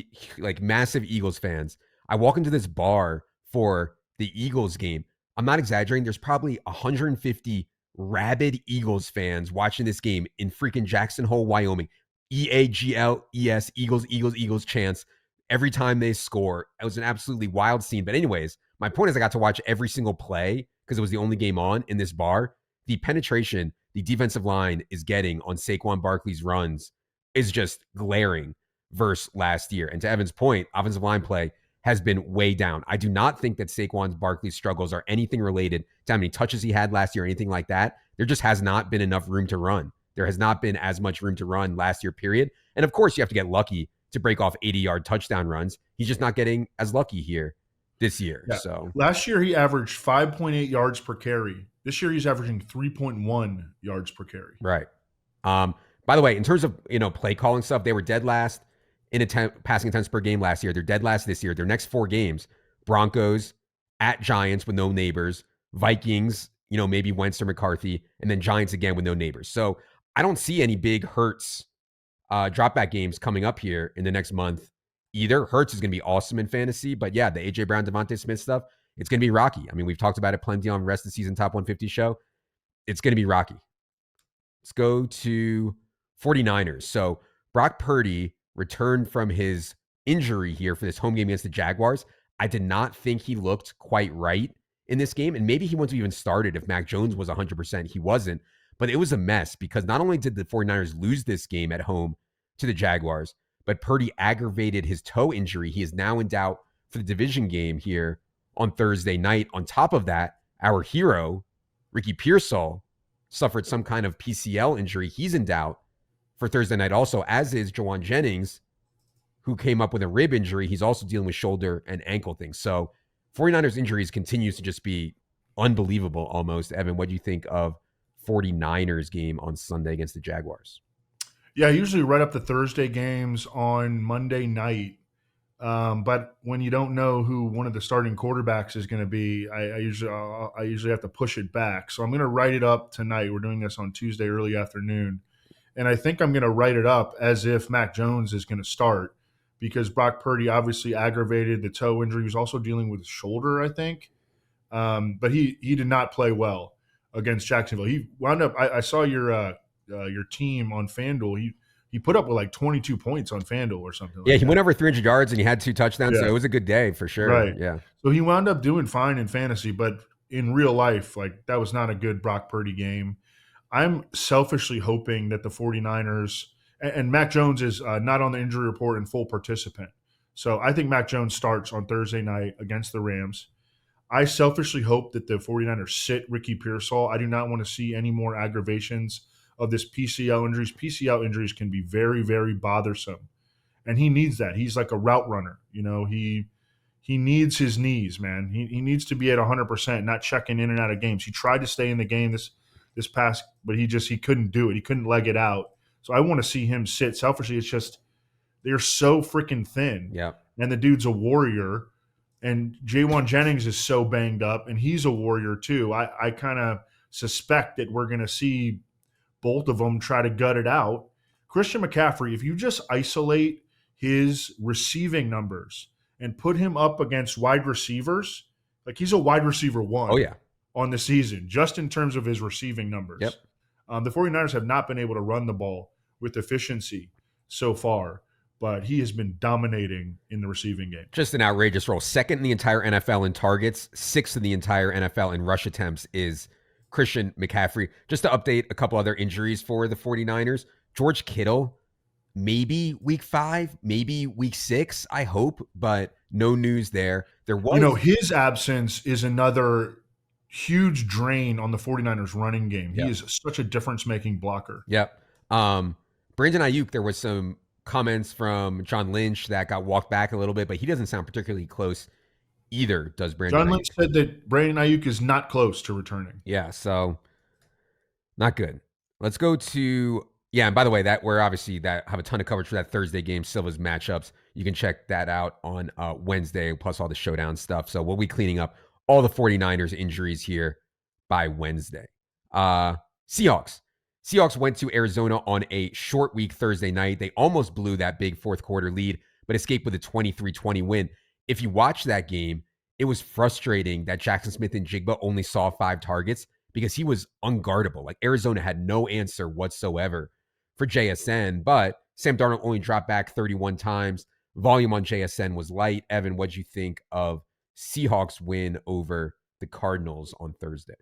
A: massive Eagles fans. I walk into this bar for the Eagles game. I'm not exaggerating. There's probably 150 rabid Eagles fans watching this game in freaking Jackson Hole, Wyoming. EAGLES, Eagles, Eagles, Eagles chants every time they score. It was an absolutely wild scene. But anyways, my point is I got to watch every single play because it was the only game on in this bar. The penetration the defensive line is getting on Saquon Barkley's runs is just glaring versus last year. And to Evan's point, offensive line play has been way down. I do not think that Saquon Barkley's struggles are anything related to how many touches he had last year or anything like that. There just has not been enough room to run. There has not been as much room to run last year, period. And of course, you have to get lucky to break off 80-yard touchdown runs. He's just not getting as lucky here this year. Yeah. So
B: last year, he averaged 5.8 yards per carry. This year, he's averaging 3.1 yards per carry.
A: Right. By the way, in terms of play calling stuff, they were dead last in passing attempts per game last year. They're dead last this year. Their next 4 games: Broncos, at Giants with no neighbors, Vikings, maybe Wentz or McCarthy, and then Giants again with no neighbors. So I don't see any big Hurts drop back games coming up here in the next month either. Hurts is going to be awesome in fantasy, but yeah, the A.J. Brown, Devonta Smith stuff, it's going to be rocky. I mean, we've talked about it plenty on Rest of the Season Top 150 show. It's going to be rocky. Let's go to 49ers. So Brock Purdy returned from his injury here for this home game against the Jaguars. I did not think he looked quite right in this game, and maybe he wouldn't have even started if Mac Jones was 100%. He wasn't, but it was a mess because not only did the 49ers lose this game at home to the Jaguars, but Purdy aggravated his toe injury. He is now in doubt for the division game here on Thursday night. On top of that, our hero, Ricky Pearsall, suffered some kind of PCL injury. He's in doubt for Thursday night also, as is Jawan Jennings, who came up with a rib injury. He's also dealing with shoulder and ankle things. So 49ers injuries continues to just be unbelievable almost. Evan, what do you think of 49ers game on Sunday against the Jaguars?
B: Yeah, usually right up the Thursday games on Monday night. But when you don't know who one of the starting quarterbacks is going to be, I usually have to push it back. So I'm going to write it up tonight. We're doing this on Tuesday early afternoon, and I think I'm going to write it up as if Mac Jones is going to start, because Brock Purdy obviously aggravated the toe injury. He was also dealing with his shoulder, I think, but he did not play well against Jacksonville. He wound up. I saw your team on FanDuel. He put up with like 22 points on FanDuel or something
A: Yeah,
B: like
A: he
B: that.
A: went over 300 yards and he had 2 touchdowns, so
B: Yeah.
A: it was a good day for sure.
B: Right.
A: Yeah.
B: So he wound up doing fine in fantasy, but in real life, like that was not a good Brock Purdy game. I'm selfishly hoping that the 49ers and Mac Jones is not on the injury report and full participant. So I think Mac Jones starts on Thursday night against the Rams. I selfishly hope that the 49ers sit Ricky Pearsall. I do not want to see any more aggravations of this PCL injuries. PCL injuries can be very, very bothersome. And he needs that. He's like a route runner. He needs his knees, man. He needs to be at 100%, not checking in and out of games. He tried to stay in the game this past, but he couldn't do it. He couldn't leg it out. So I want to see him sit. Selfishly, it's just they're so freaking thin.
A: Yeah.
B: And the dude's a warrior. And Jaywan Jennings is so banged up, and he's a warrior too. I kind of suspect that we're going to see both of them try to gut it out. Christian McCaffrey, if you just isolate his receiving numbers and put him up against wide receivers, like he's a wide receiver one
A: Oh, yeah.
B: on the season, just in terms of his receiving numbers.
A: Yep.
B: The 49ers have not been able to run the ball with efficiency so far, but he has been dominating in the receiving game.
A: Just an outrageous role. Second in the entire NFL in targets, sixth in the entire NFL in rush attempts is Christian McCaffrey. Just to update a couple other injuries for the 49ers, George Kittle, maybe week 5, maybe week 6, I hope, but no news there. There was,
B: His absence is another huge drain on the 49ers running game.
A: Yep.
B: He is such a difference-making blocker.
A: Yep. Brandon Ayuk, there was some comments from John Lynch that got walked back a little bit, but he doesn't sound particularly close either, does Brandon
B: John
A: Ayuk.
B: Lynch said that Brandon Ayuk is not close to returning.
A: Yeah, so not good. Let's go to, and by the way, that we're obviously that have a ton of coverage for that Thursday game, Silva's matchups. You can check that out on Wednesday, plus all the showdown stuff. So we'll be cleaning up all the 49ers injuries here by Wednesday. Seahawks. Seahawks went to Arizona on a short week Thursday night. They almost blew that big fourth quarter lead, but escaped with a 23-20 win. If you watch that game, it was frustrating that Jackson Smith and Jigba only saw 5 targets because he was unguardable. Like Arizona had no answer whatsoever for JSN, but Sam Darnold only dropped back 31 times. Volume on JSN was light. Evan, what'd you think of Seahawks win over the Cardinals on Thursday?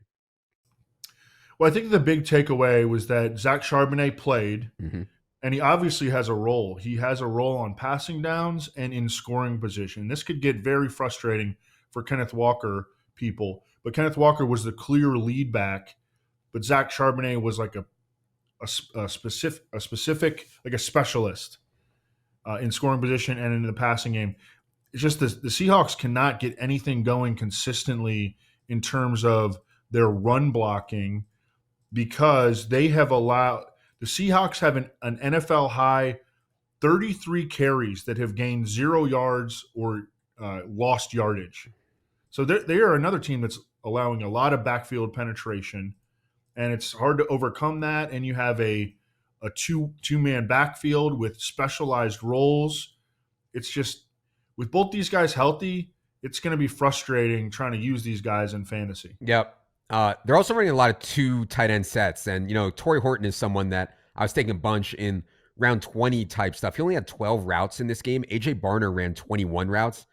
B: Well, I think the big takeaway was that Zach Charbonnet played, and he obviously has a role. He has a role on passing downs and in scoring position. This could get very frustrating for Kenneth Walker people, but Kenneth Walker was the clear lead back, but Zach Charbonnet was like a specific like a specialist in scoring position and in the passing game. It's just the Seahawks cannot get anything going consistently in terms of their run blocking, because they have allowed the Seahawks have an NFL high 33 carries that have gained 0 yards or lost yardage. So they are another team that's allowing a lot of backfield penetration, and it's hard to overcome that. And you have a two-man backfield with specialized roles. It's just, with both these guys healthy, it's going to be frustrating trying to use these guys in fantasy.
A: Yep. They're also running a lot of 2 tight end sets. And, Torrey Horton is someone that I was taking a bunch in round 20 type stuff. He only had 12 routes in this game. AJ Barner ran 21 routes,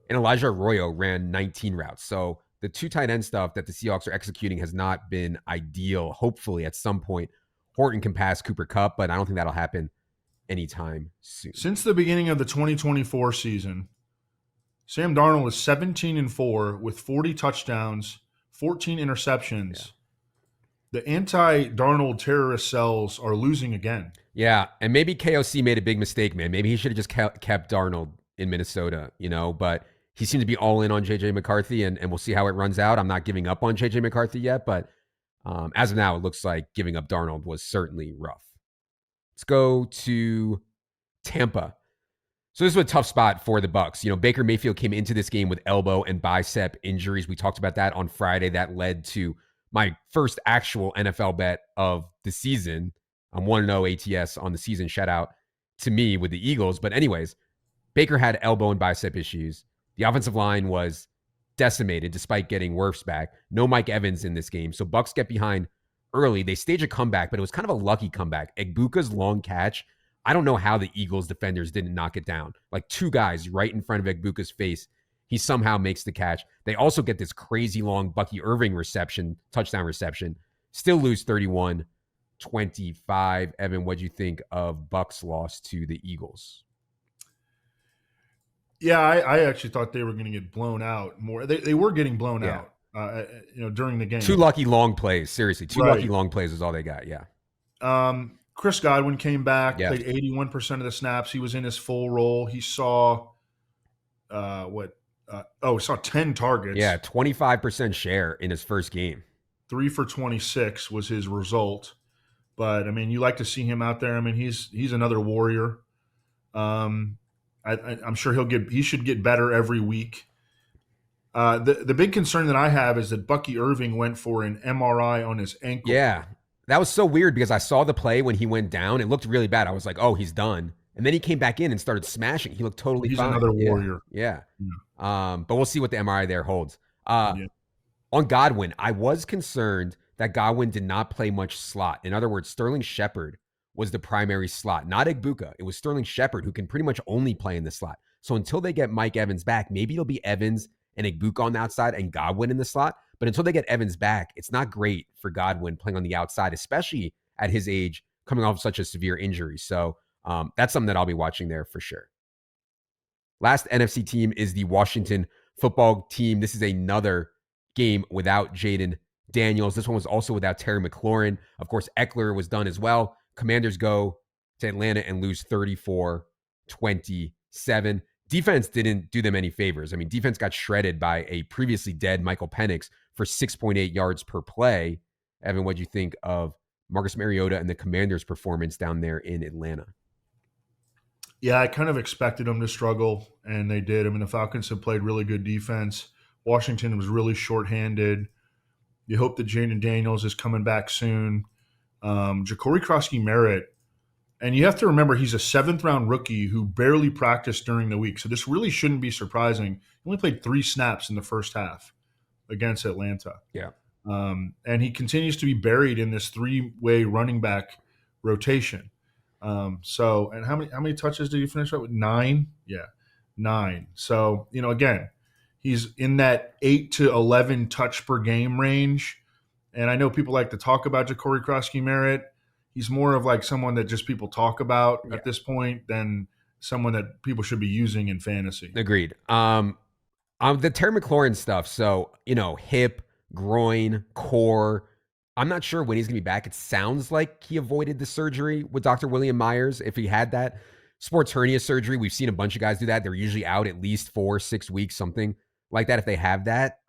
A: and Elijah Arroyo ran 19 routes. So the 2 tight end stuff that the Seahawks are executing has not been ideal. Hopefully at some point Horton can pass Cooper Kupp, but I don't think that'll happen anytime soon.
B: Since the beginning of the 2024 season, Sam Darnold is 17-4 with 40 touchdowns, 14 interceptions. Yeah. The anti-Darnold terrorist cells are losing again.
A: Yeah, and maybe KOC made a big mistake, man. Maybe he should have just kept Darnold in Minnesota, but he seemed to be all in on J.J. McCarthy, and we'll see how it runs out. I'm not giving up on J.J. McCarthy yet, but as of now, it looks like giving up Darnold was certainly rough. Let's go to Tampa. So this was a tough spot for the Bucs. Baker Mayfield came into this game with elbow and bicep injuries. We talked about that on Friday. That led to my first actual NFL bet of the season. I'm 1-0 ATS on the season. Shout out to me with the Eagles. But anyways, Baker had elbow and bicep issues. The offensive line was decimated despite getting Wirfs back. No Mike Evans in this game. So Bucs get behind early. They stage a comeback, but it was kind of a lucky comeback. Egbuka's long catch, I don't know how the Eagles defenders didn't knock it down. Like two guys right in front of Egbuka's face. He somehow makes the catch. They also get this crazy long Bucky Irving touchdown reception. Still lose 31-25. Evan, what'd you think of Bucs' loss to the Eagles?
B: Yeah, I actually thought they were going to get blown out more. They were getting blown out, during the game.
A: Two lucky long plays. Seriously, two
B: Right.
A: lucky long plays is all they got. Yeah.
B: Chris Godwin came back,
A: Yeah.
B: played 81% of the snaps. He was in his full role. He saw he saw 10 targets.
A: Yeah, 25% share in his first game.
B: 3 for 26 was his result. But I mean, you like to see him out there. I mean, he's another warrior. I'm sure he should get better every week. The big concern that I have is that Bucky Irving went for an MRI on his ankle.
A: Yeah. That was so weird because I saw the play when he went down. It looked really bad. I was like, oh, he's done. And then he came back in and started smashing. He looked totally fine.
B: He's another warrior.
A: Yeah. But we'll see what the MRI there holds. On Godwin, I was concerned that Godwin did not play much slot. In other words, Sterling Shepard was the primary slot, not Egbuka. It was Sterling Shepard who can pretty much only play in the slot. So until they get Mike Evans back, maybe it'll be Evans and Egbuka on the outside and Godwin in the slot. But until they get Evans back, it's not great for Godwin playing on the outside, especially at his age, coming off such a severe injury. So that's something that I'll be watching there for sure. Last NFC team is the Washington football team. This is another game without Jaden Daniels. This one was also without Terry McLaurin. Of course, Eckler was done as well. Commanders go to Atlanta and lose 34-27. Defense didn't do them any favors. I mean, defense got shredded by a previously dead Michael Penix for 6.8 yards per play. Evan, what'd you think of Marcus Mariota and the Commanders' performance down there in Atlanta?
B: Yeah, I kind of expected them to struggle, and they did. I mean, the Falcons have played really good defense. Washington was really shorthanded. You hope that Jaden Daniels is coming back soon. Ja'Cory Krosky-Merritt, and you have to remember he's a 7th-round rookie who barely practiced during the week, so this really shouldn't be surprising. He only played 3 snaps in the first half against Atlanta.
A: Yeah.
B: And he continues to be buried in this 3-way running back rotation. And how many touches did he finish up with? 9? Yeah, 9. So, again, he's in that 8 to 11 touch per game range. And I know people like to talk about Ja'Cory Krosky-Merritt. He's more of like someone that just people talk about at this point than someone that people should be using in fantasy.
A: Agreed. The Terry McLaurin stuff. So, hip, groin, core. I'm not sure when he's going to be back. It sounds like he avoided the surgery with Dr. William Myers if he had that. Sports hernia surgery, we've seen a bunch of guys do that. They're usually out at least 4-6 weeks, something like that if they have that.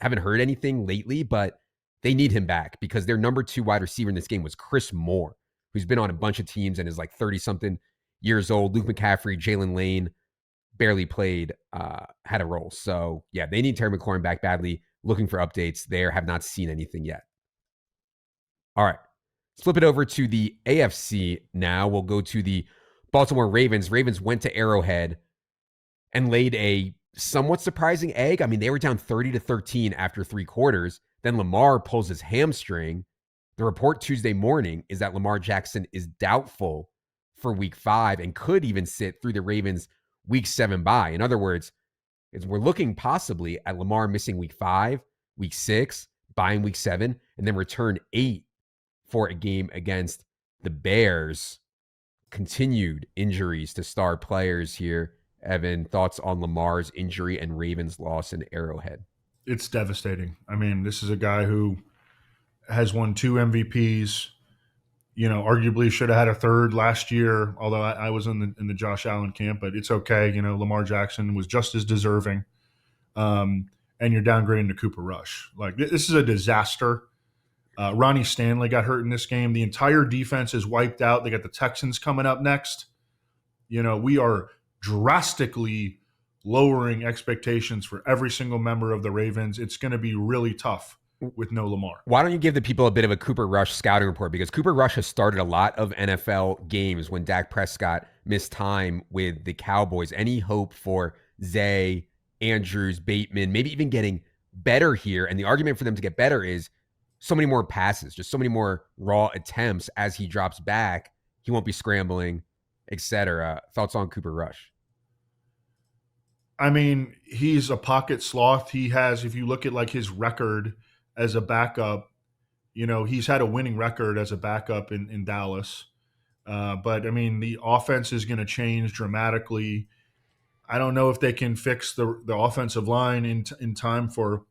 A: Haven't heard anything lately, but they need him back because their number 2 wide receiver in this game was Chris Moore, who's been on a bunch of teams and is like 30-something years old. Luke McCaffrey, Jalen Lane barely played, had a role. So, yeah, they need Terry McLaurin back badly. Looking for updates there. Have not seen anything yet. All right. Let's flip it over to the AFC now. We'll go to the Baltimore Ravens. Ravens went to Arrowhead and laid a somewhat surprising egg. I mean, they were down 30-13 after 3 quarters. Then Lamar pulls his hamstring. The report Tuesday morning is that Lamar Jackson is doubtful for week 5 and could even sit through the Ravens' week 7 bye. In other words, we're looking possibly at Lamar missing week 5, week 6, buying week 7, and then return 8 for a game against the Bears. Continued injuries to star players here. Evan, thoughts on Lamar's injury and Ravens' loss in Arrowhead?
B: It's devastating. I mean, this is a guy who has won 2 MVPs. Arguably should have had a 3rd last year, although I was in the Josh Allen camp, but it's okay. Lamar Jackson was just as deserving. And you're downgrading to Cooper Rush. Like, this is a disaster. Ronnie Stanley got hurt in this game. The entire defense is wiped out. They got the Texans coming up next. We are drastically lowering expectations for every single member of the Ravens. It's going to be really tough with no Lamar.
A: Why don't you give the people a bit of a Cooper Rush scouting report? Because Cooper Rush has started a lot of NFL games when Dak Prescott missed time with the Cowboys. Any hope for Zay, Andrews, Bateman, maybe even getting better here? And the argument for them to get better is so many more passes, just so many more raw attempts as he drops back. He won't be scrambling, etc. Thoughts on Cooper Rush?
B: I mean, he's a pocket sloth. He has, if you look at like his record as a backup, he's had a winning record as a backup in Dallas. But I mean, the offense is going to change dramatically. I don't know if they can fix the offensive line in time for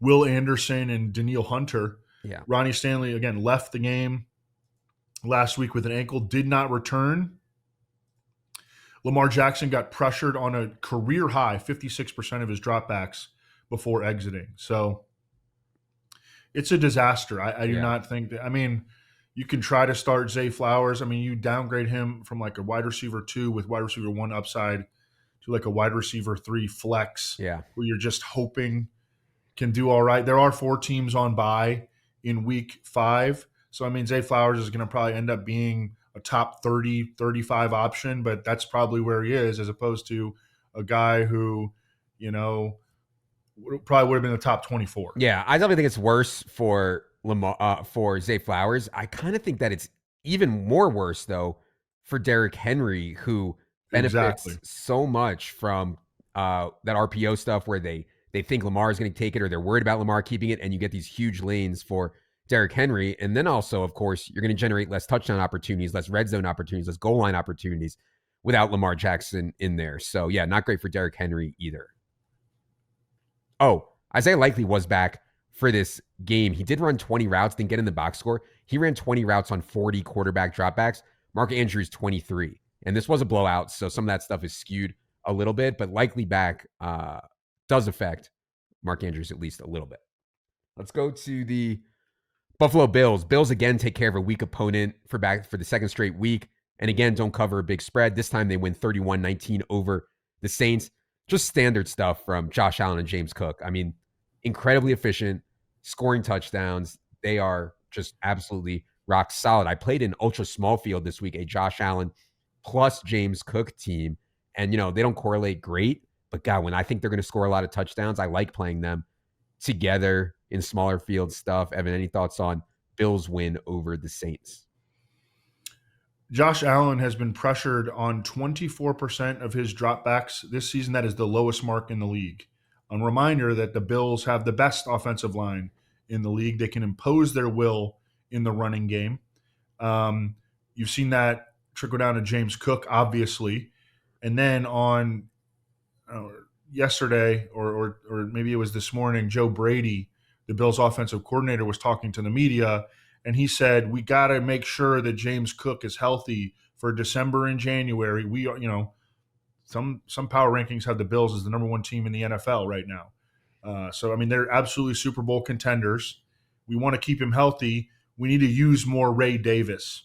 B: Will Anderson and Danielle Hunter.
A: Yeah.
B: Ronnie Stanley, again, left the game last week with an ankle, did not return. Lamar Jackson got pressured on a career high 56% of his dropbacks before exiting. So it's a disaster. I do not think that. I mean, you can try to start Zay Flowers. I mean, you downgrade him from like a wide receiver 2 with wide receiver 1 upside to like a wide receiver 3 flex.
A: Yeah.
B: Where you're just hoping can do all right. There are 4 teams on bye in week 5. So, I mean, Zay Flowers is going to probably end up being a top 30, 35 option, but that's probably where he is, as opposed to a guy who, probably would have been the top 24.
A: Yeah, I definitely think it's worse for Lamar, for Zay Flowers. I kind of think that it's even more worse, though, for Derrick Henry, who benefits so much from that RPO stuff where they think Lamar is going to take it, or they're worried about Lamar keeping it, and you get these huge lanes for Derrick Henry. And then also, of course, you're going to generate less touchdown opportunities, less red zone opportunities, less goal line opportunities without Lamar Jackson in there. So, yeah, not great for Derrick Henry either. Oh, Isaiah Likely was back for this game. He did run 20 routes, didn't get in the box score. He ran 20 routes on 40 quarterback dropbacks. Mark Andrews, 23. And this was a blowout, so some of that stuff is skewed a little bit, but Likely back does affect Mark Andrews at least a little bit. Let's go to the Buffalo Bills. Bills again take care of a weak opponent for the second straight week. And again, don't cover a big spread. This time they win 31-19 over the Saints. Just standard stuff from Josh Allen and James Cook. I mean, incredibly efficient, scoring touchdowns. They are just absolutely rock solid. I played in ultra small field this week, a Josh Allen plus James Cook team. And, they don't correlate great. But, God, when I think they're going to score a lot of touchdowns, I like playing them together in smaller field stuff. Evan, any thoughts on Bills win over the Saints?
B: Josh Allen has been pressured on 24% of his dropbacks this season. That is the lowest mark in the league. A reminder that the Bills have the best offensive line in the league. They can impose their will in the running game. You've seen that trickle down to James Cook, obviously. And then on yesterday, or maybe it was this morning, Joe Brady, the Bills offensive coordinator, was talking to the media, and he said, we got to make sure that James Cook is healthy for December and January. We are, some power rankings have the Bills as the number 1 team in the NFL right now. So, I mean, they're absolutely Super Bowl contenders. We want to keep him healthy. We need to use more Ray Davis.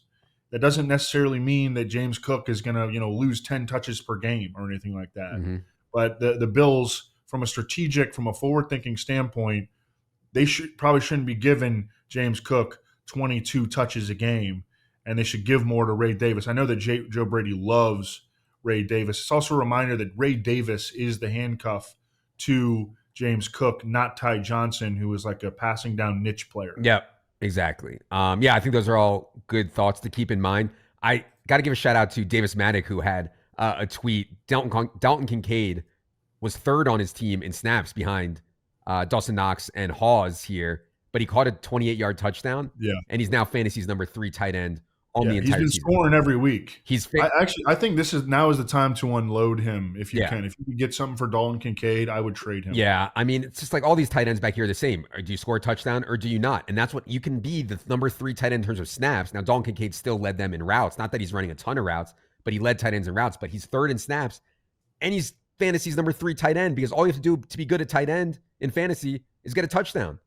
B: That doesn't necessarily mean that James Cook is going to, lose 10 touches per game or anything like that. Mm-hmm. But the Bills, from a forward-thinking standpoint, they probably shouldn't be giving James Cook 22 touches a game, and they should give more to Ray Davis. I know that Joe Brady loves Ray Davis. It's also a reminder that Ray Davis is the handcuff to James Cook, not Ty Johnson, who is like a passing down niche player.
A: Yep, exactly. I think those are all good thoughts to keep in mind. I got to give a shout out to Davis Maddock, who had a tweet. Dalton Kincaid was third on his team in snaps behind Dawson Knox and Hawes here, but he caught a 28-yard touchdown.
B: Yeah.
A: And he's now fantasy's number 3 tight end on the entire season.
B: He's been scoring every week. I think this is the time to unload him if you can. If you can get something for Dalton Kincaid, I would trade him.
A: Yeah. I mean, it's just like all these tight ends back here are the same. Do you score a touchdown or do you not? And that's what you can be, the number 3 tight end in terms of snaps. Now, Dalton Kincaid still led them in routes. Not that he's running a ton of routes, but he led tight ends in routes. But he's third in snaps, and he's fantasy's number 3 tight end, because all you have to do to be good at tight end in fantasy is get a touchdown.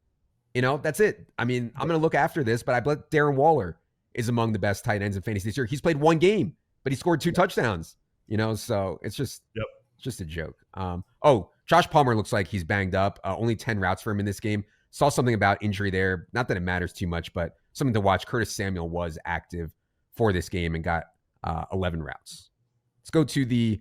A: That's it. I mean, I'm going to look after this, but I bet Darren Waller is among the best tight ends in fantasy this year. He's played 1 game, but he scored 2 touchdowns. So it's just
B: Yep.
A: a joke. Oh, Josh Palmer looks like he's banged up. Only 10 routes for him in this game. Saw something about injury there. Not that it matters too much, but something to watch. Curtis Samuel was active for this game and got 11 routes. Let's go to the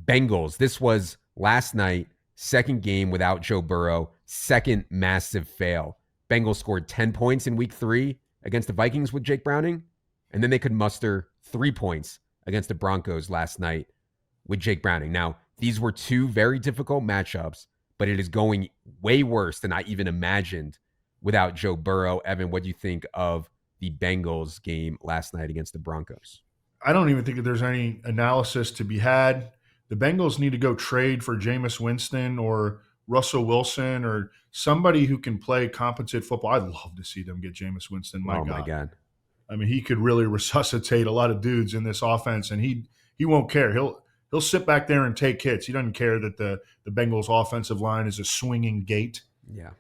A: Bengals. This was last night, second game without Joe Burrow, second massive fail. Bengals scored 10 points in week 3 against the Vikings with Jake Browning, and then they could muster 3 points against the Broncos last night with Jake Browning. Now, these were 2 very difficult matchups, but it is going way worse than I even imagined without Joe Burrow. Evan, what do you think of the Bengals game last night against the Broncos?
B: I don't even think that there's any analysis to be had. The Bengals need to go trade for Jameis Winston or Russell Wilson or somebody who can play competent football. I'd love to see them get Jameis Winston. My God. I mean, he could really resuscitate a lot of dudes in this offense, and he won't care. He'll sit back there and take hits. He doesn't care that the Bengals offensive line is a swinging gate.
A: Yeah.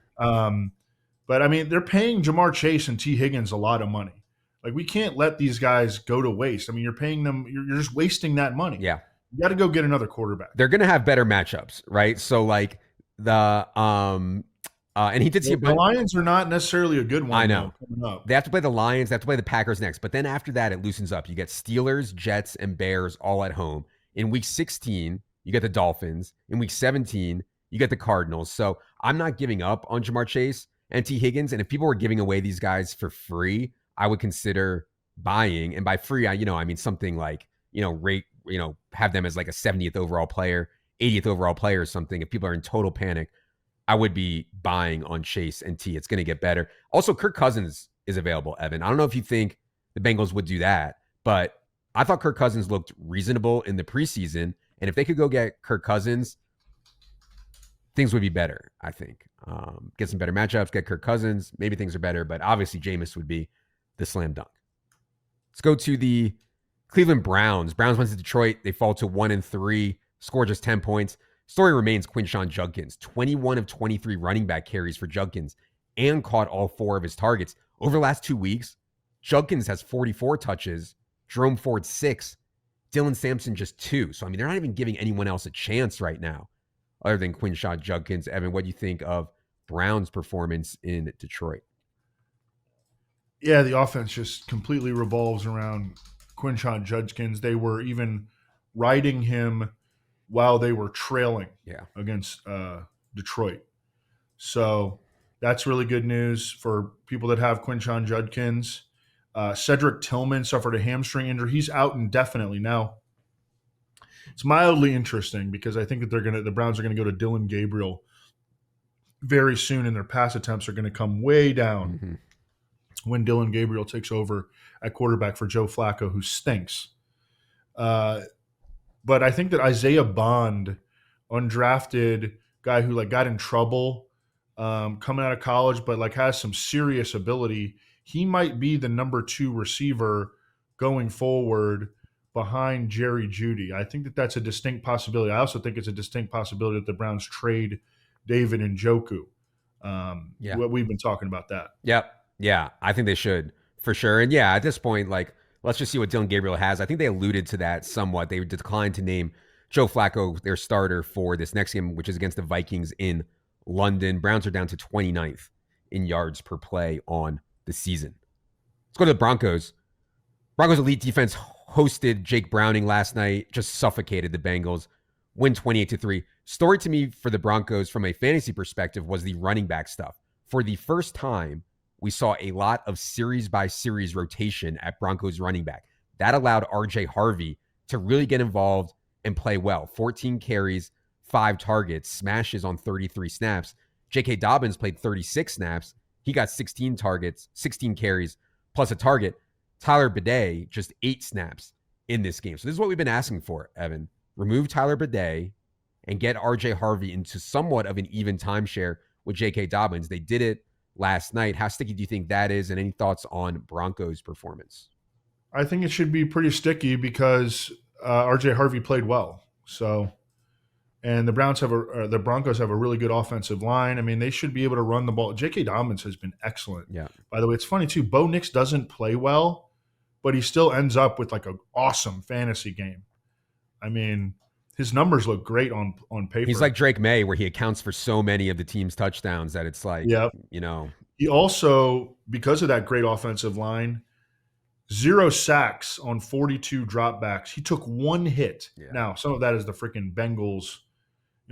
B: But I mean, they're paying Jamar Chase and T. Higgins a lot of money. Like, we can't let these guys go to waste. I mean, you're paying them. You're just wasting that money.
A: Yeah.
B: You got to go get another quarterback.
A: They're going to have better matchups, right? So like the and he did see
B: the Lions are not necessarily a good one.
A: I know.
B: Coming up.
A: They have to play the Lions. They have to play the Packers next. But then after that, it loosens up. You get Steelers, Jets, and Bears all at home. In week 16, you get the Dolphins. In week 17, you get the Cardinals. So I'm not giving up on Jamar Chase and T. Higgins. And if people were giving away these guys for free, I would consider buying. And by free, I mean something like, have them as like a 70th overall player, 80th overall player or something. If people are in total panic, I would be buying on Chase and T. It's going to get better. Also, Kirk Cousins is available, Evan. I don't know if you think the Bengals would do that, but I thought Kirk Cousins looked reasonable in the preseason. And if they could go get Kirk Cousins, things would be better, I think. Get some better matchups, get Kirk Cousins. Maybe things are better, but obviously Jameis would be the slam dunk. Let's go to the Cleveland Browns. Browns went to Detroit. They fall to 1-3, score just 10 points. Story remains Quinshon Judkins, 21 of 23 running back carries for Judkins and caught all 4 of his targets. Over the last 2 weeks, Judkins has 44 touches, Jerome Ford 6, Dylan Sampson just 2. So, I mean, they're not even giving anyone else a chance right now other than Quinshon Judkins. Evan, what do you think of Browns' performance in Detroit?
B: Yeah, the offense just completely revolves around Quinshon Judkins. They were even riding him while they were trailing against Detroit. So that's really good news for people that have Quinshon Judkins. Cedric Tillman suffered a hamstring injury. He's out indefinitely. Now, it's mildly interesting because I think that the Browns are going to go to Dylan Gabriel very soon, and their pass attempts are going to come way down when Dylan Gabriel takes over at quarterback for Joe Flacco, who stinks. But I think that Isaiah Bond, undrafted guy who got in trouble coming out of college, but has some serious ability, he might be the number 2 receiver going forward behind Jerry Jeudy. I think that that's a distinct possibility. I also think it's a distinct possibility that the Browns trade David Njoku. We've been talking about that.
A: Yep. Yeah, I think they should for sure. And yeah, at this point, let's just see what Dylan Gabriel has. I think they alluded to that somewhat. They declined to name Joe Flacco their starter for this next game, which is against the Vikings in London. Browns are down to 29th in yards per play on the season. Let's go to the Broncos. Broncos elite defense hosted Jake Browning last night, just suffocated the Bengals, win 28-3. Story to me for the Broncos from a fantasy perspective was the running back stuff. For the first time, we saw a lot of series by series rotation at Broncos running back. That allowed RJ Harvey to really get involved and play well. 14 carries, 5 targets, smashes on 33 snaps. J.K. Dobbins played 36 snaps. He got 16 targets, 16 carries, plus a target. Tyler Bidet, just 8 snaps in this game. So this is what we've been asking for, Evan. Remove Tyler Bidet and get RJ Harvey into somewhat of an even timeshare with J.K. Dobbins. They did it last night. How sticky do you think that is? And any thoughts on Broncos' performance?
B: I think it should be pretty sticky because RJ Harvey played well. So, and the Broncos have a really good offensive line. I mean, they should be able to run the ball. J.K. Dobbins has been excellent.
A: Yeah.
B: By the way, it's funny too. Bo Nix doesn't play well, but he still ends up with an awesome fantasy game. I mean, his numbers look great on paper.
A: He's like Drake May, where he accounts for so many of the team's touchdowns that it's like,
B: Yeah. He also, because of that great offensive line, 0 sacks on 42 dropbacks. He took 1 hit.
A: Yeah.
B: Now, some of that is the freaking Bengals.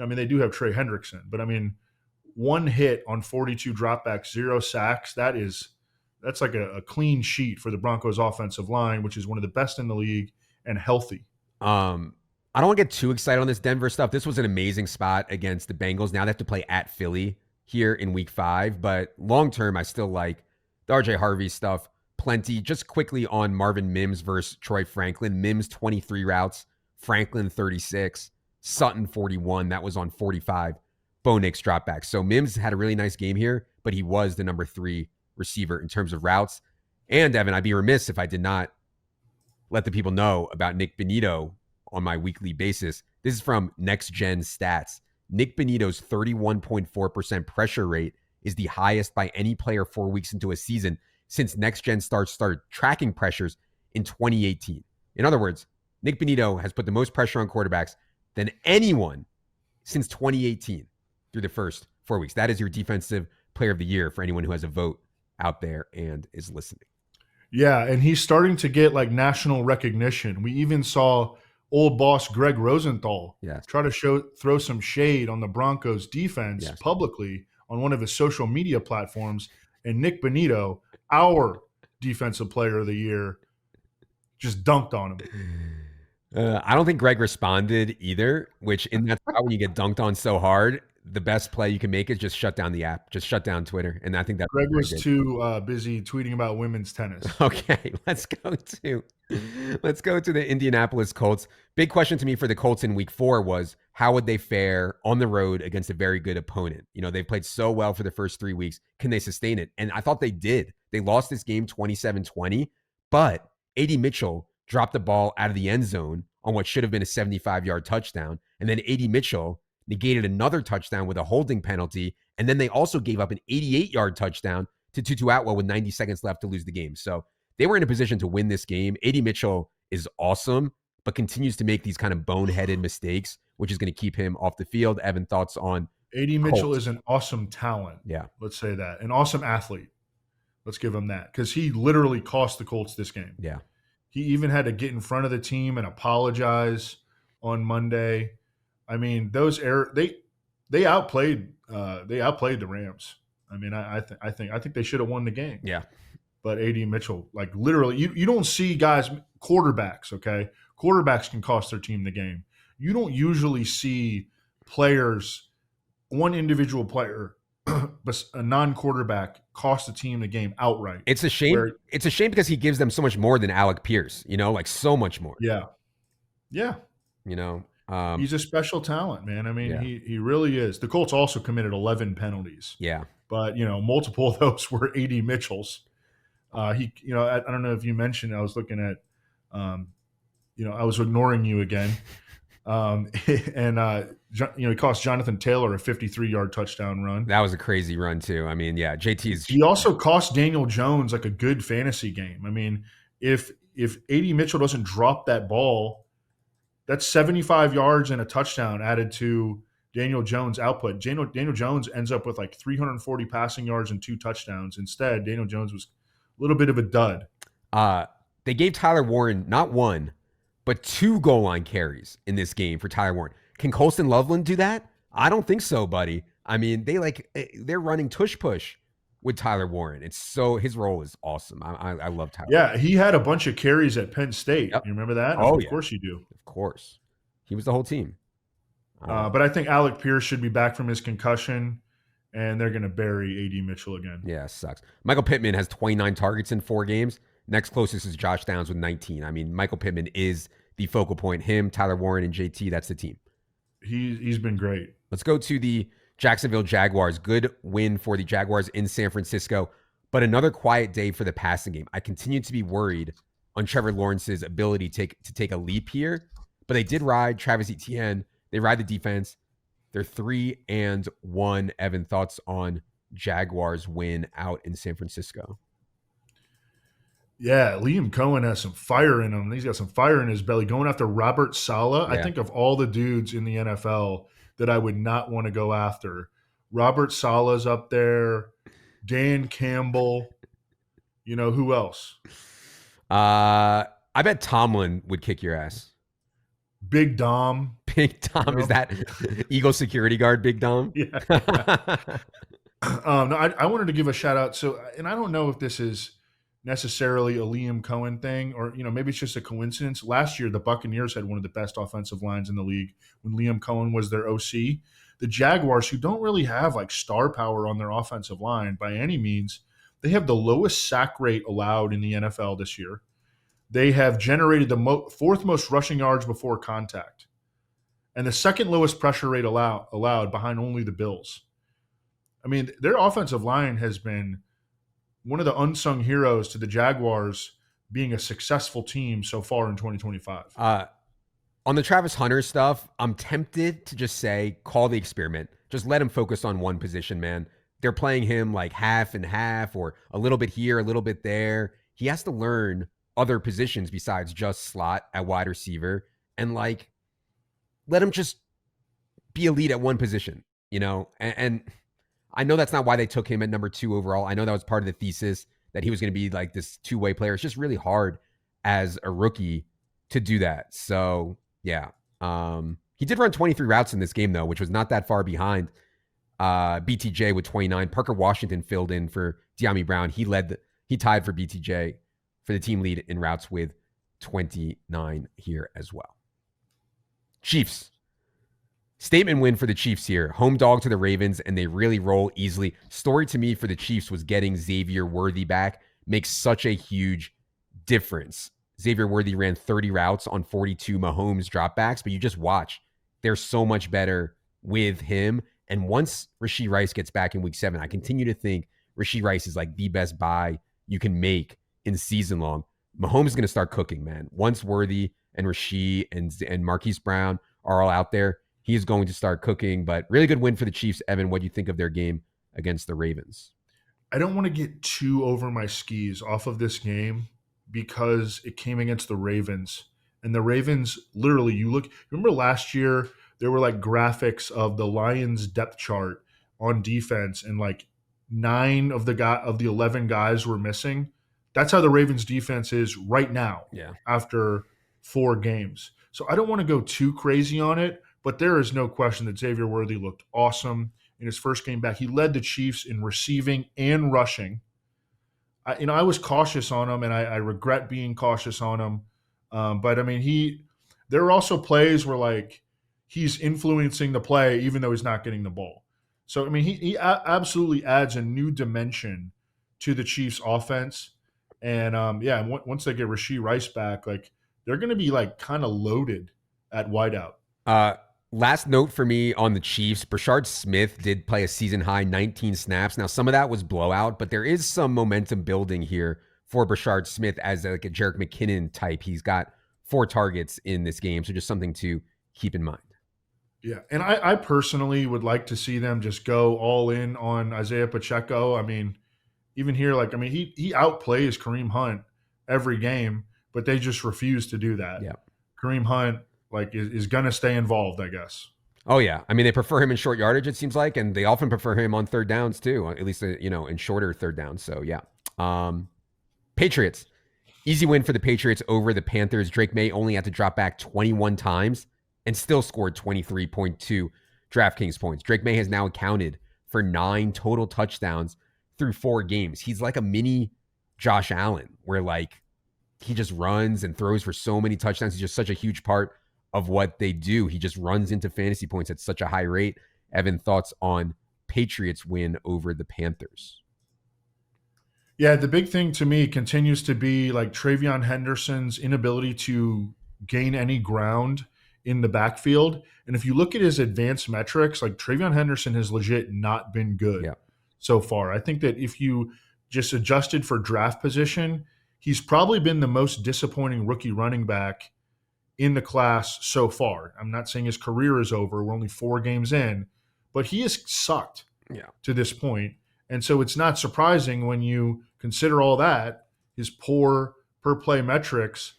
B: I mean, they do have Trey Hendrickson, but I mean, 1 hit on 42 dropbacks, 0 sacks. That's like a clean sheet for the Broncos offensive line, which is one of the best in the league and healthy.
A: I don't want to get too excited on this Denver stuff. This was an amazing spot against the Bengals. Now they have to play at Philly here in week 5, but long term, I still like the RJ Harvey stuff plenty. Just quickly on Marvin Mims versus Troy Franklin. Mims 23 routes, Franklin 36, Sutton 41. That was on 45 Bo Nix dropbacks. So Mims had a really nice game here, but he was the number 3 receiver in terms of routes. And Evan, I'd be remiss if I did not let the people know about Nick Bonito on my weekly basis. This is from Next Gen Stats. Nick Bonito's 31.4% pressure rate is the highest by any player 4 weeks into a season since Next Gen started tracking pressures in 2018. In other words, Nick Bonito has put the most pressure on quarterbacks than anyone since 2018 through the first 4 weeks. That is your defensive player of the year for anyone who has a vote out there and is listening.
B: Yeah, and he's starting to get like national recognition. We even saw old boss Greg Rosenthal try to throw some shade on the Broncos defense publicly on one of his social media platforms. And Nick Bonito, our defensive player of the year, just dunked on him.
A: I don't think Greg responded either, which in that spot when you get dunked on so hard, the best play you can make is just shut down the app, just shut down Twitter. And I think that
B: Greg was too busy tweeting about women's tennis.
A: Okay, let's go to the Indianapolis Colts. Big question to me for the Colts in week 4 was how would they fare on the road against a very good opponent? You know, they've played so well for the first 3 weeks. Can they sustain it? And I thought they did. They lost this game 27-20, but A.D. Mitchell dropped the ball out of the end zone on what should have been a 75-yard touchdown. And then A.D. Mitchell negated another touchdown with a holding penalty. And then they also gave up an 88-yard touchdown to Tutu Atwell with 90 seconds left to lose the game. So they were in a position to win this game. A.D. Mitchell is awesome, but continues to make these kind of boneheaded mistakes, which is going to keep him off the field. Evan, thoughts on
B: A.D. Mitchell is an awesome talent.
A: Yeah.
B: Let's say that. An awesome athlete. Let's give him that. Because he literally cost the Colts this game.
A: Yeah.
B: He even had to get in front of the team and apologize on Monday. I mean, those they outplayed the Rams. I mean, I think they should have won the game.
A: Yeah.
B: But A.D. Mitchell, like literally, you don't see guys, quarterbacks, okay? Quarterbacks can cost their team the game. You don't usually see players, one individual player, but a non-quarterback cost the team the game outright.
A: It's a shame. It's a shame because he gives them so much more than Alec Pierce, you know, like so much more.
B: Yeah. Yeah.
A: You know,
B: he's a special talent, man. I mean, he really is. The Colts also committed 11 penalties.
A: Yeah.
B: But, you know, multiple of those were A.D. Mitchell's. I don't know if you mentioned, I was looking at, I was ignoring you again. He cost Jonathan Taylor a 53-yard touchdown run.
A: That was a crazy run too. I mean, yeah, JT's.
B: He also cost Daniel Jones like a good fantasy game. I mean, if A.D. Mitchell doesn't drop that ball, that's 75 yards and a touchdown added to Daniel Jones' output. Daniel Jones ends up with like 340 passing yards and 2 touchdowns. Instead, Daniel Jones was a little bit of a dud.
A: They gave Tyler Warren not 1, but 2 goal line carries in this game for Tyler Warren. Can Colston Loveland do that? I don't think so, buddy. I mean, they're running tush push with Tyler Warren. It's so his role is awesome. I love Tyler.
B: Yeah, he had a bunch of carries at Penn State. Yep. You remember that?
A: Oh,
B: of course you do.
A: Of course, he was the whole team.
B: But I think Alec Pierce should be back from his concussion, and they're going to bury A.D. Mitchell again.
A: Yeah, sucks. Michael Pittman has 29 targets in 4 games. Next closest is Josh Downs with 19. I mean, Michael Pittman is the focal point. Him, Tyler Warren, and JT, that's the team.
B: He's been great.
A: Let's go to the Jacksonville Jaguars. Good win for the Jaguars in San Francisco, but another quiet day for the passing game. I continue to be worried on Trevor Lawrence's ability to take a leap here, but they did ride Travis Etienne. They ride the defense. They're 3-1. Evan, thoughts on Jaguars win out in San Francisco?
B: Yeah, Liam Cohen has some fire in him. He's got some fire in his belly. Going after Robert Saleh, I
A: Yeah.
B: think of all the dudes in the NFL that I would not want to go after. Robert Saleh's up there. Dan Campbell. You know who else?
A: I bet Tomlin would kick your ass.
B: Big Dom.
A: Big
B: You
A: Dom, is
B: know,
A: that Eagle security guard, Big Dom?
B: yeah. No, I wanted to give a shout out. So, and I don't know if this is necessarily a Liam Cohen thing, or maybe it's just a coincidence. Last year, the Buccaneers had one of the best offensive lines in the league when Liam Cohen was their OC. The Jaguars, who don't really have like star power on their offensive line by any means, they have the lowest sack rate allowed in the NFL this year. They have generated the fourth most rushing yards before contact, and the second lowest pressure rate allowed behind only the Bills. I mean, their offensive line has been one of the unsung heroes to the Jaguars being a successful team so far in 2025.
A: On the Travis Hunter stuff, I'm tempted to just say, call the experiment. Just let him focus on one position, man. They're playing him like half and half or a little bit here, a little bit there. He has to learn other positions besides just slot at wide receiver and like let him just be elite at one position, and I know that's not why they took him at number 2 overall. I know that was part of the thesis that he was going to be like this two-way player. It's just really hard as a rookie to do that. So yeah, he did run 23 routes in this game though, which was not that far behind BTJ with 29. Parker Washington filled in for De'Ami Brown. He tied for BTJ for the team lead in routes with 29 here as well. Chiefs. Statement win for the Chiefs here. Home dog to the Ravens, and they really roll easily. Story to me for the Chiefs was getting Xavier Worthy back. Makes such a huge difference. Xavier Worthy ran 30 routes on 42 Mahomes dropbacks, but you just watch. They're so much better with him. And once Rashee Rice gets back in week 7, I continue to think Rashee Rice is like the best buy you can make in season long. Mahomes is going to start cooking, man. Once Worthy and Rashee and Marquise Brown are all out there, he's going to start cooking. But really good win for the Chiefs. Evan, what do you think of their game against the Ravens?
B: I don't want to get too over my skis off of this game because it came against the Ravens. And the Ravens, literally, remember last year, there were like graphics of the Lions depth chart on defense, and like 9 of the 11 guys were missing. That's how the Ravens defense is right now.
A: Yeah.
B: After 4 games. So I don't want to go too crazy on it, but there is no question that Xavier Worthy looked awesome in his first game back. He led the Chiefs in receiving and rushing. I was cautious on him, and I regret being cautious on him. But I mean, there are also plays where like he's influencing the play even though he's not getting the ball. So I mean, he absolutely adds a new dimension to the Chiefs' offense. And once they get Rashee Rice back, like they're going to be like kind of loaded at wideout.
A: Last note for me on the Chiefs, Brashard Smith did play a season high 19 snaps. Now, some of that was blowout, but there is some momentum building here for Brashard Smith as like a Jerick McKinnon type. He's got 4 targets in this game, so just something to keep in mind.
B: Yeah, and I personally would like to see them just go all in on Isaiah Pacheco. I mean, even here, like, I mean, he outplays Kareem Hunt every game, but they just refuse to do that.
A: Yeah.
B: Kareem Hunt, like, is going to stay involved, I guess.
A: Oh, yeah. I mean, they prefer him in short yardage, it seems like, and they often prefer him on third downs, too, at least, in shorter third downs. So, yeah. Patriots. Easy win for the Patriots over the Panthers. Drake May only had to drop back 21 times and still scored 23.2 DraftKings points. Drake May has now accounted for 9 total touchdowns through 4 games. He's like a mini Josh Allen, where like he just runs and throws for so many touchdowns. He's just such a huge part of what they do. He just runs into fantasy points at such a high rate. Evan, thoughts on Patriots win over the Panthers?
B: Yeah, the big thing to me continues to be like Travion Henderson's inability to gain any ground in the backfield. And if you look at his advanced metrics, like Travion Henderson has legit not been good so far. I think that if you just adjusted for draft position, he's probably been the most disappointing rookie running back in the class so far. I'm not saying his career is over. We're only 4 games in, but he has sucked to this point. And so it's not surprising when you consider all that his poor per play metrics,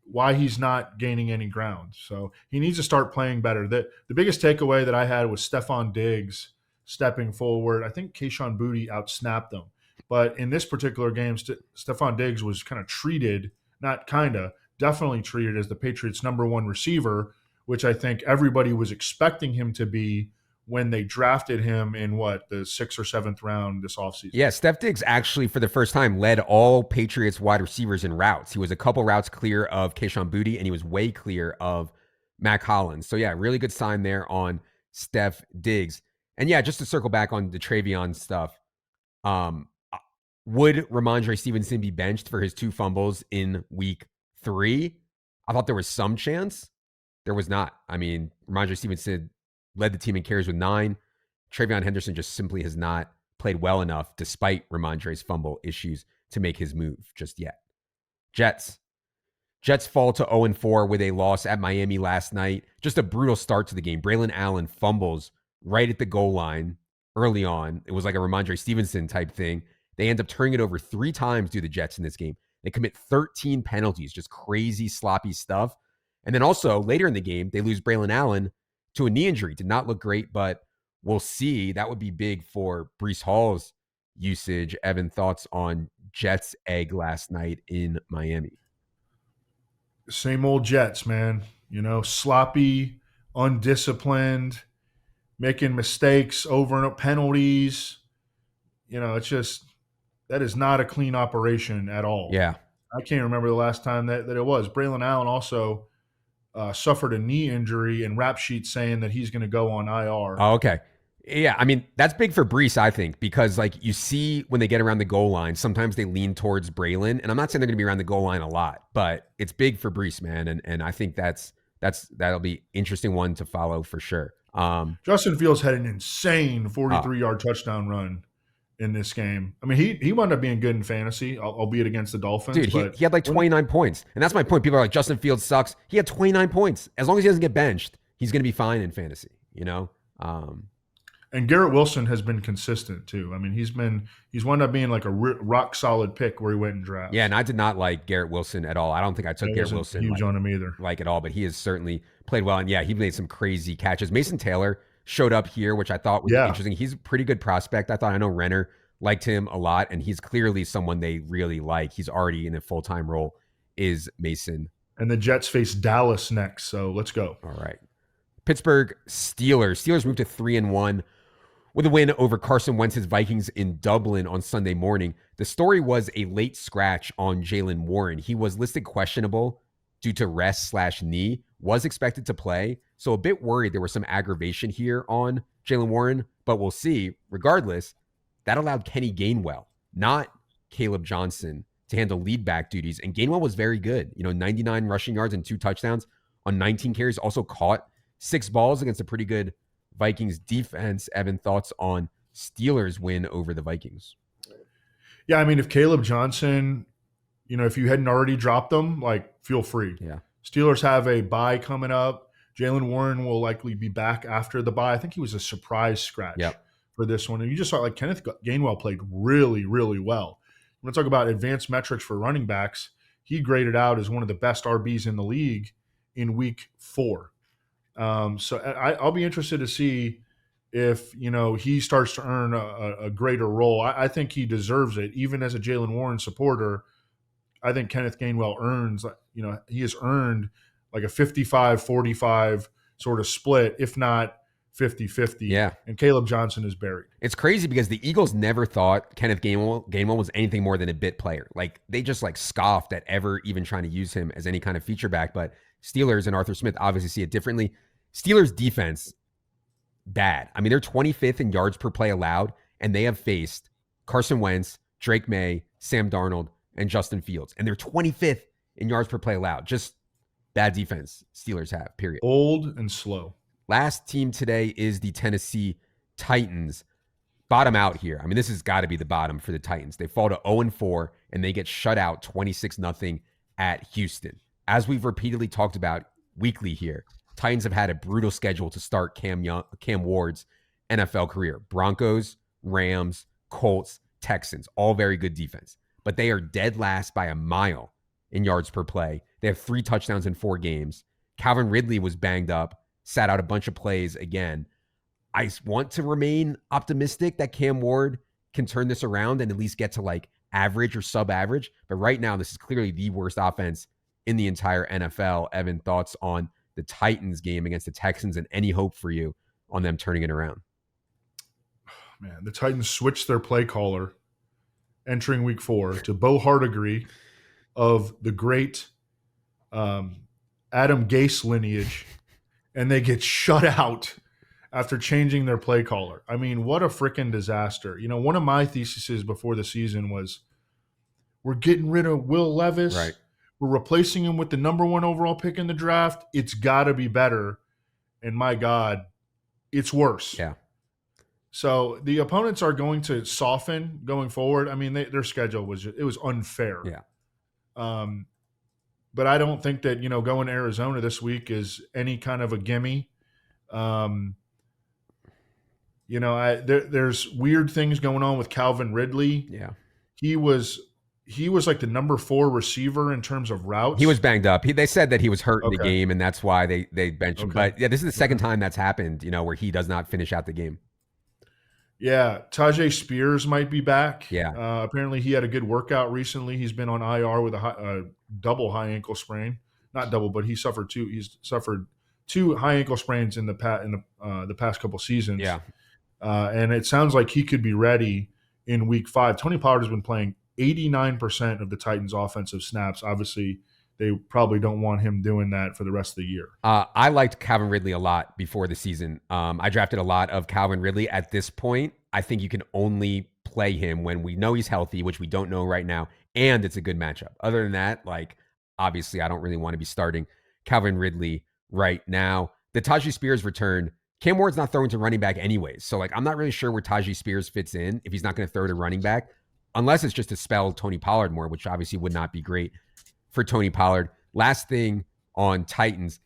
B: why he's not gaining any ground. So he needs to start playing better. The biggest takeaway that I had was Stephon Diggs stepping forward. I think Kayshon Boutte outsnapped him. But in this particular game, Stephon Diggs was kind of treated, not kind of, definitely treated as the Patriots' number one receiver, which I think everybody was expecting him to be when they drafted him in the 6th or 7th round this offseason.
A: Yeah, Steph Diggs actually, for the first time, led all Patriots wide receivers in routes. He was a couple routes clear of Kayshon Boutte, and he was way clear of Mac Hollins. So, yeah, really good sign there on Steph Diggs. And, yeah, just to circle back on the Travion stuff, would Ramondre Stevenson be benched for his 2 fumbles in week 3? I thought there was some chance. There was not. I mean, Ramondre Stevenson led the team in carries with 9. Travion Henderson just simply has not played well enough, despite Ramondre's fumble issues, to make his move just yet. Jets fall to 0-4 with a loss at Miami last night. Just a brutal start to the game. Braylon Allen fumbles right at the goal line early on. It was like a Ramondre Stevenson type thing. They end up turning it over 3 times to the Jets in this game. They commit 13 penalties, just crazy, sloppy stuff. And then also, later in the game, they lose Braylon Allen to a knee injury. Did not look great, but we'll see. That would be big for Breece Hall's usage. Evan, thoughts on Jets' egg last night in Miami?
B: Same old Jets, man. Sloppy, undisciplined, making mistakes, over and penalties. It's just, that is not a clean operation at all.
A: Yeah.
B: I can't remember the last time that it was. Braylon Allen also suffered a knee injury, and rap sheet saying that he's going to go on IR.
A: Oh, okay. Yeah, I mean, that's big for Breece, I think, because you see when they get around the goal line, sometimes they lean towards Braylon, and I'm not saying they're going to be around the goal line a lot, but it's big for Breece, man, and I think that'll be interesting one to follow for sure.
B: Justin Fields had an insane 43-yard touchdown run in this game. I mean, he wound up being good in fantasy, albeit against the Dolphins.
A: Dude, he had 29 points. And that's my point. People are like, Justin Fields sucks. He had 29 points. As long as he doesn't get benched, he's going to be fine in fantasy,
B: And Garrett Wilson has been consistent too. I mean, he's wound up being like a rock solid pick where he went and drafted.
A: Yeah, and I did not like Garrett Wilson at all. I don't think I took Garrett Wilson
B: huge on him either,
A: at all. But he has certainly played well, and yeah, he made some crazy catches. Mason Taylor showed up here, which I thought was interesting. He's a pretty good prospect. I know Renner liked him a lot, and he's clearly someone they really like. He's already in a full-time role, is Mason.
B: And the Jets face Dallas next, so let's go.
A: All right. Pittsburgh Steelers. Steelers moved to 3-1 with a win over Carson Wentz's Vikings in Dublin on Sunday morning. The story was a late scratch on Jaylen Warren. He was listed questionable due to rest/knee, was expected to play, so a bit worried there was some aggravation here on Jaylen Warren, but we'll see. Regardless, that allowed Kenny Gainwell, not Caleb Johnson, to handle lead back duties. And Gainwell was very good. 99 rushing yards and 2 touchdowns on 19 carries. Also caught 6 balls against a pretty good Vikings defense. Evan, thoughts on Steelers win over the Vikings?
B: Yeah, I mean, if Caleb Johnson, if you hadn't already dropped them, feel free.
A: Yeah.
B: Steelers have a bye coming up. Jaylen Warren will likely be back after the bye. I think he was a surprise scratch for this one. And you just saw Kenneth Gainwell played really, really well. When I talk about advanced metrics for running backs, he graded out as one of the best RBs in the league in week 4. So I'll be interested to see if, he starts to earn a greater role. I think he deserves it. Even as a Jaylen Warren supporter, I think Kenneth Gainwell earns, he has earned like a 55-45 sort of split, if not 50-50.
A: Yeah.
B: And Caleb Johnson is buried.
A: It's crazy because the Eagles never thought Kenneth Gainwell was anything more than a bit player. They just scoffed at ever even trying to use him as any kind of feature back. But Steelers and Arthur Smith obviously see it differently. Steelers defense, bad. I mean, they're 25th in yards per play allowed, and they have faced Carson Wentz, Drake May, Sam Darnold, and Justin Fields. And they're 25th in yards per play allowed. Just bad defense Steelers have, period.
B: Old and slow. Last
A: team today is the Tennessee Titans. Bottom out here. I mean, this has got to be the bottom for the Titans. They fall to 0-4, and they get shut out 26-0 at Houston. As we've repeatedly talked about weekly here, Titans have had a brutal schedule to start Cam Ward's NFL career. Broncos, Rams, Colts, Texans, all very good defense. but they are dead last by a mile in yards per play. They have 3 touchdowns in 4 games. Calvin Ridley was banged up, sat out a bunch of plays again. I want to remain optimistic that Cam Ward can turn this around and at least get to like average or sub-average. But right now, this is clearly the worst offense in the entire NFL. Evan, thoughts on the Titans game against the Texans and any hope for you on them turning it around?
B: Man, the Titans switched their play caller entering week 4 to Bo Hardigree of the great Adam Gase lineage, and they get shut out after changing their play caller. I mean, what a freaking disaster. You know, one of my theses before the season was we're getting rid of Will Levis.
A: Right.
B: We're replacing him with the number 1 overall pick in the draft. It's got to be better. And my God, it's worse.
A: Yeah.
B: So the opponents are going to soften going forward. I mean, their schedule was unfair.
A: Yeah.
B: But I don't think that, going to Arizona this week is any kind of a gimme. There's weird things going on with Calvin Ridley.
A: Yeah.
B: He was like the number 4 receiver in terms of routes.
A: He was banged up. They said that he was hurt in the game, and that's why they benched him. But yeah, this is the second time that's happened, where he does not finish out the game.
B: Yeah, Tajay Spears might be back.
A: Yeah.
B: Apparently he had a good workout recently. He's been on IR with a double high ankle sprain. Not double, but he suffered 2. He's suffered 2 high ankle sprains in the past couple seasons.
A: Yeah.
B: And it sounds like he could be ready in week 5. Tony Pollard has been playing 89% of the Titans' offensive snaps. Obviously, they probably don't want him doing that for the rest of the year.
A: I liked Calvin Ridley a lot before the season. I drafted a lot of Calvin Ridley. At this point, I think you can only play him when we know he's healthy, which we don't know right now, and it's a good matchup. Other than that, obviously, I don't really want to be starting Calvin Ridley right now. The Tajay Spears return. Cam Ward's not throwing to running back anyways. So, I'm not really sure where Tajay Spears fits in if he's not going to throw to running back, unless it's just to spell Tony Pollard more, which obviously would not be great for Tony Pollard. Last thing on Titans,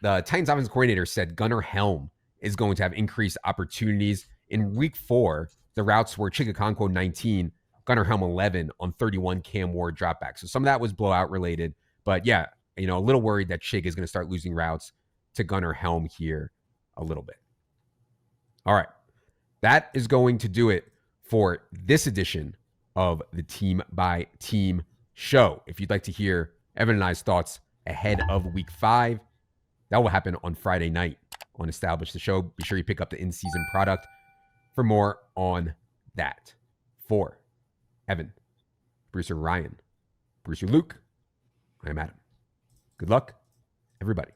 A: the Titans offensive coordinator said Gunnar Helm is going to have increased opportunities. In week 4, the routes were Chigakonkwo 19, Gunnar Helm 11 on 31 Cam Ward dropbacks. So some of that was blowout related. But yeah, a little worried that Chig is going to start losing routes to Gunnar Helm here a little bit. All right. That is going to do it for this edition of the Team by Team show. If you'd like to hear Evan and I's thoughts ahead of week 5, that will happen on Friday night on Establish the Show. Be sure you pick up the in-season product for more on that. For Evan, Brucer Ryan, Brucer Luke, I am Adam. Good luck, everybody.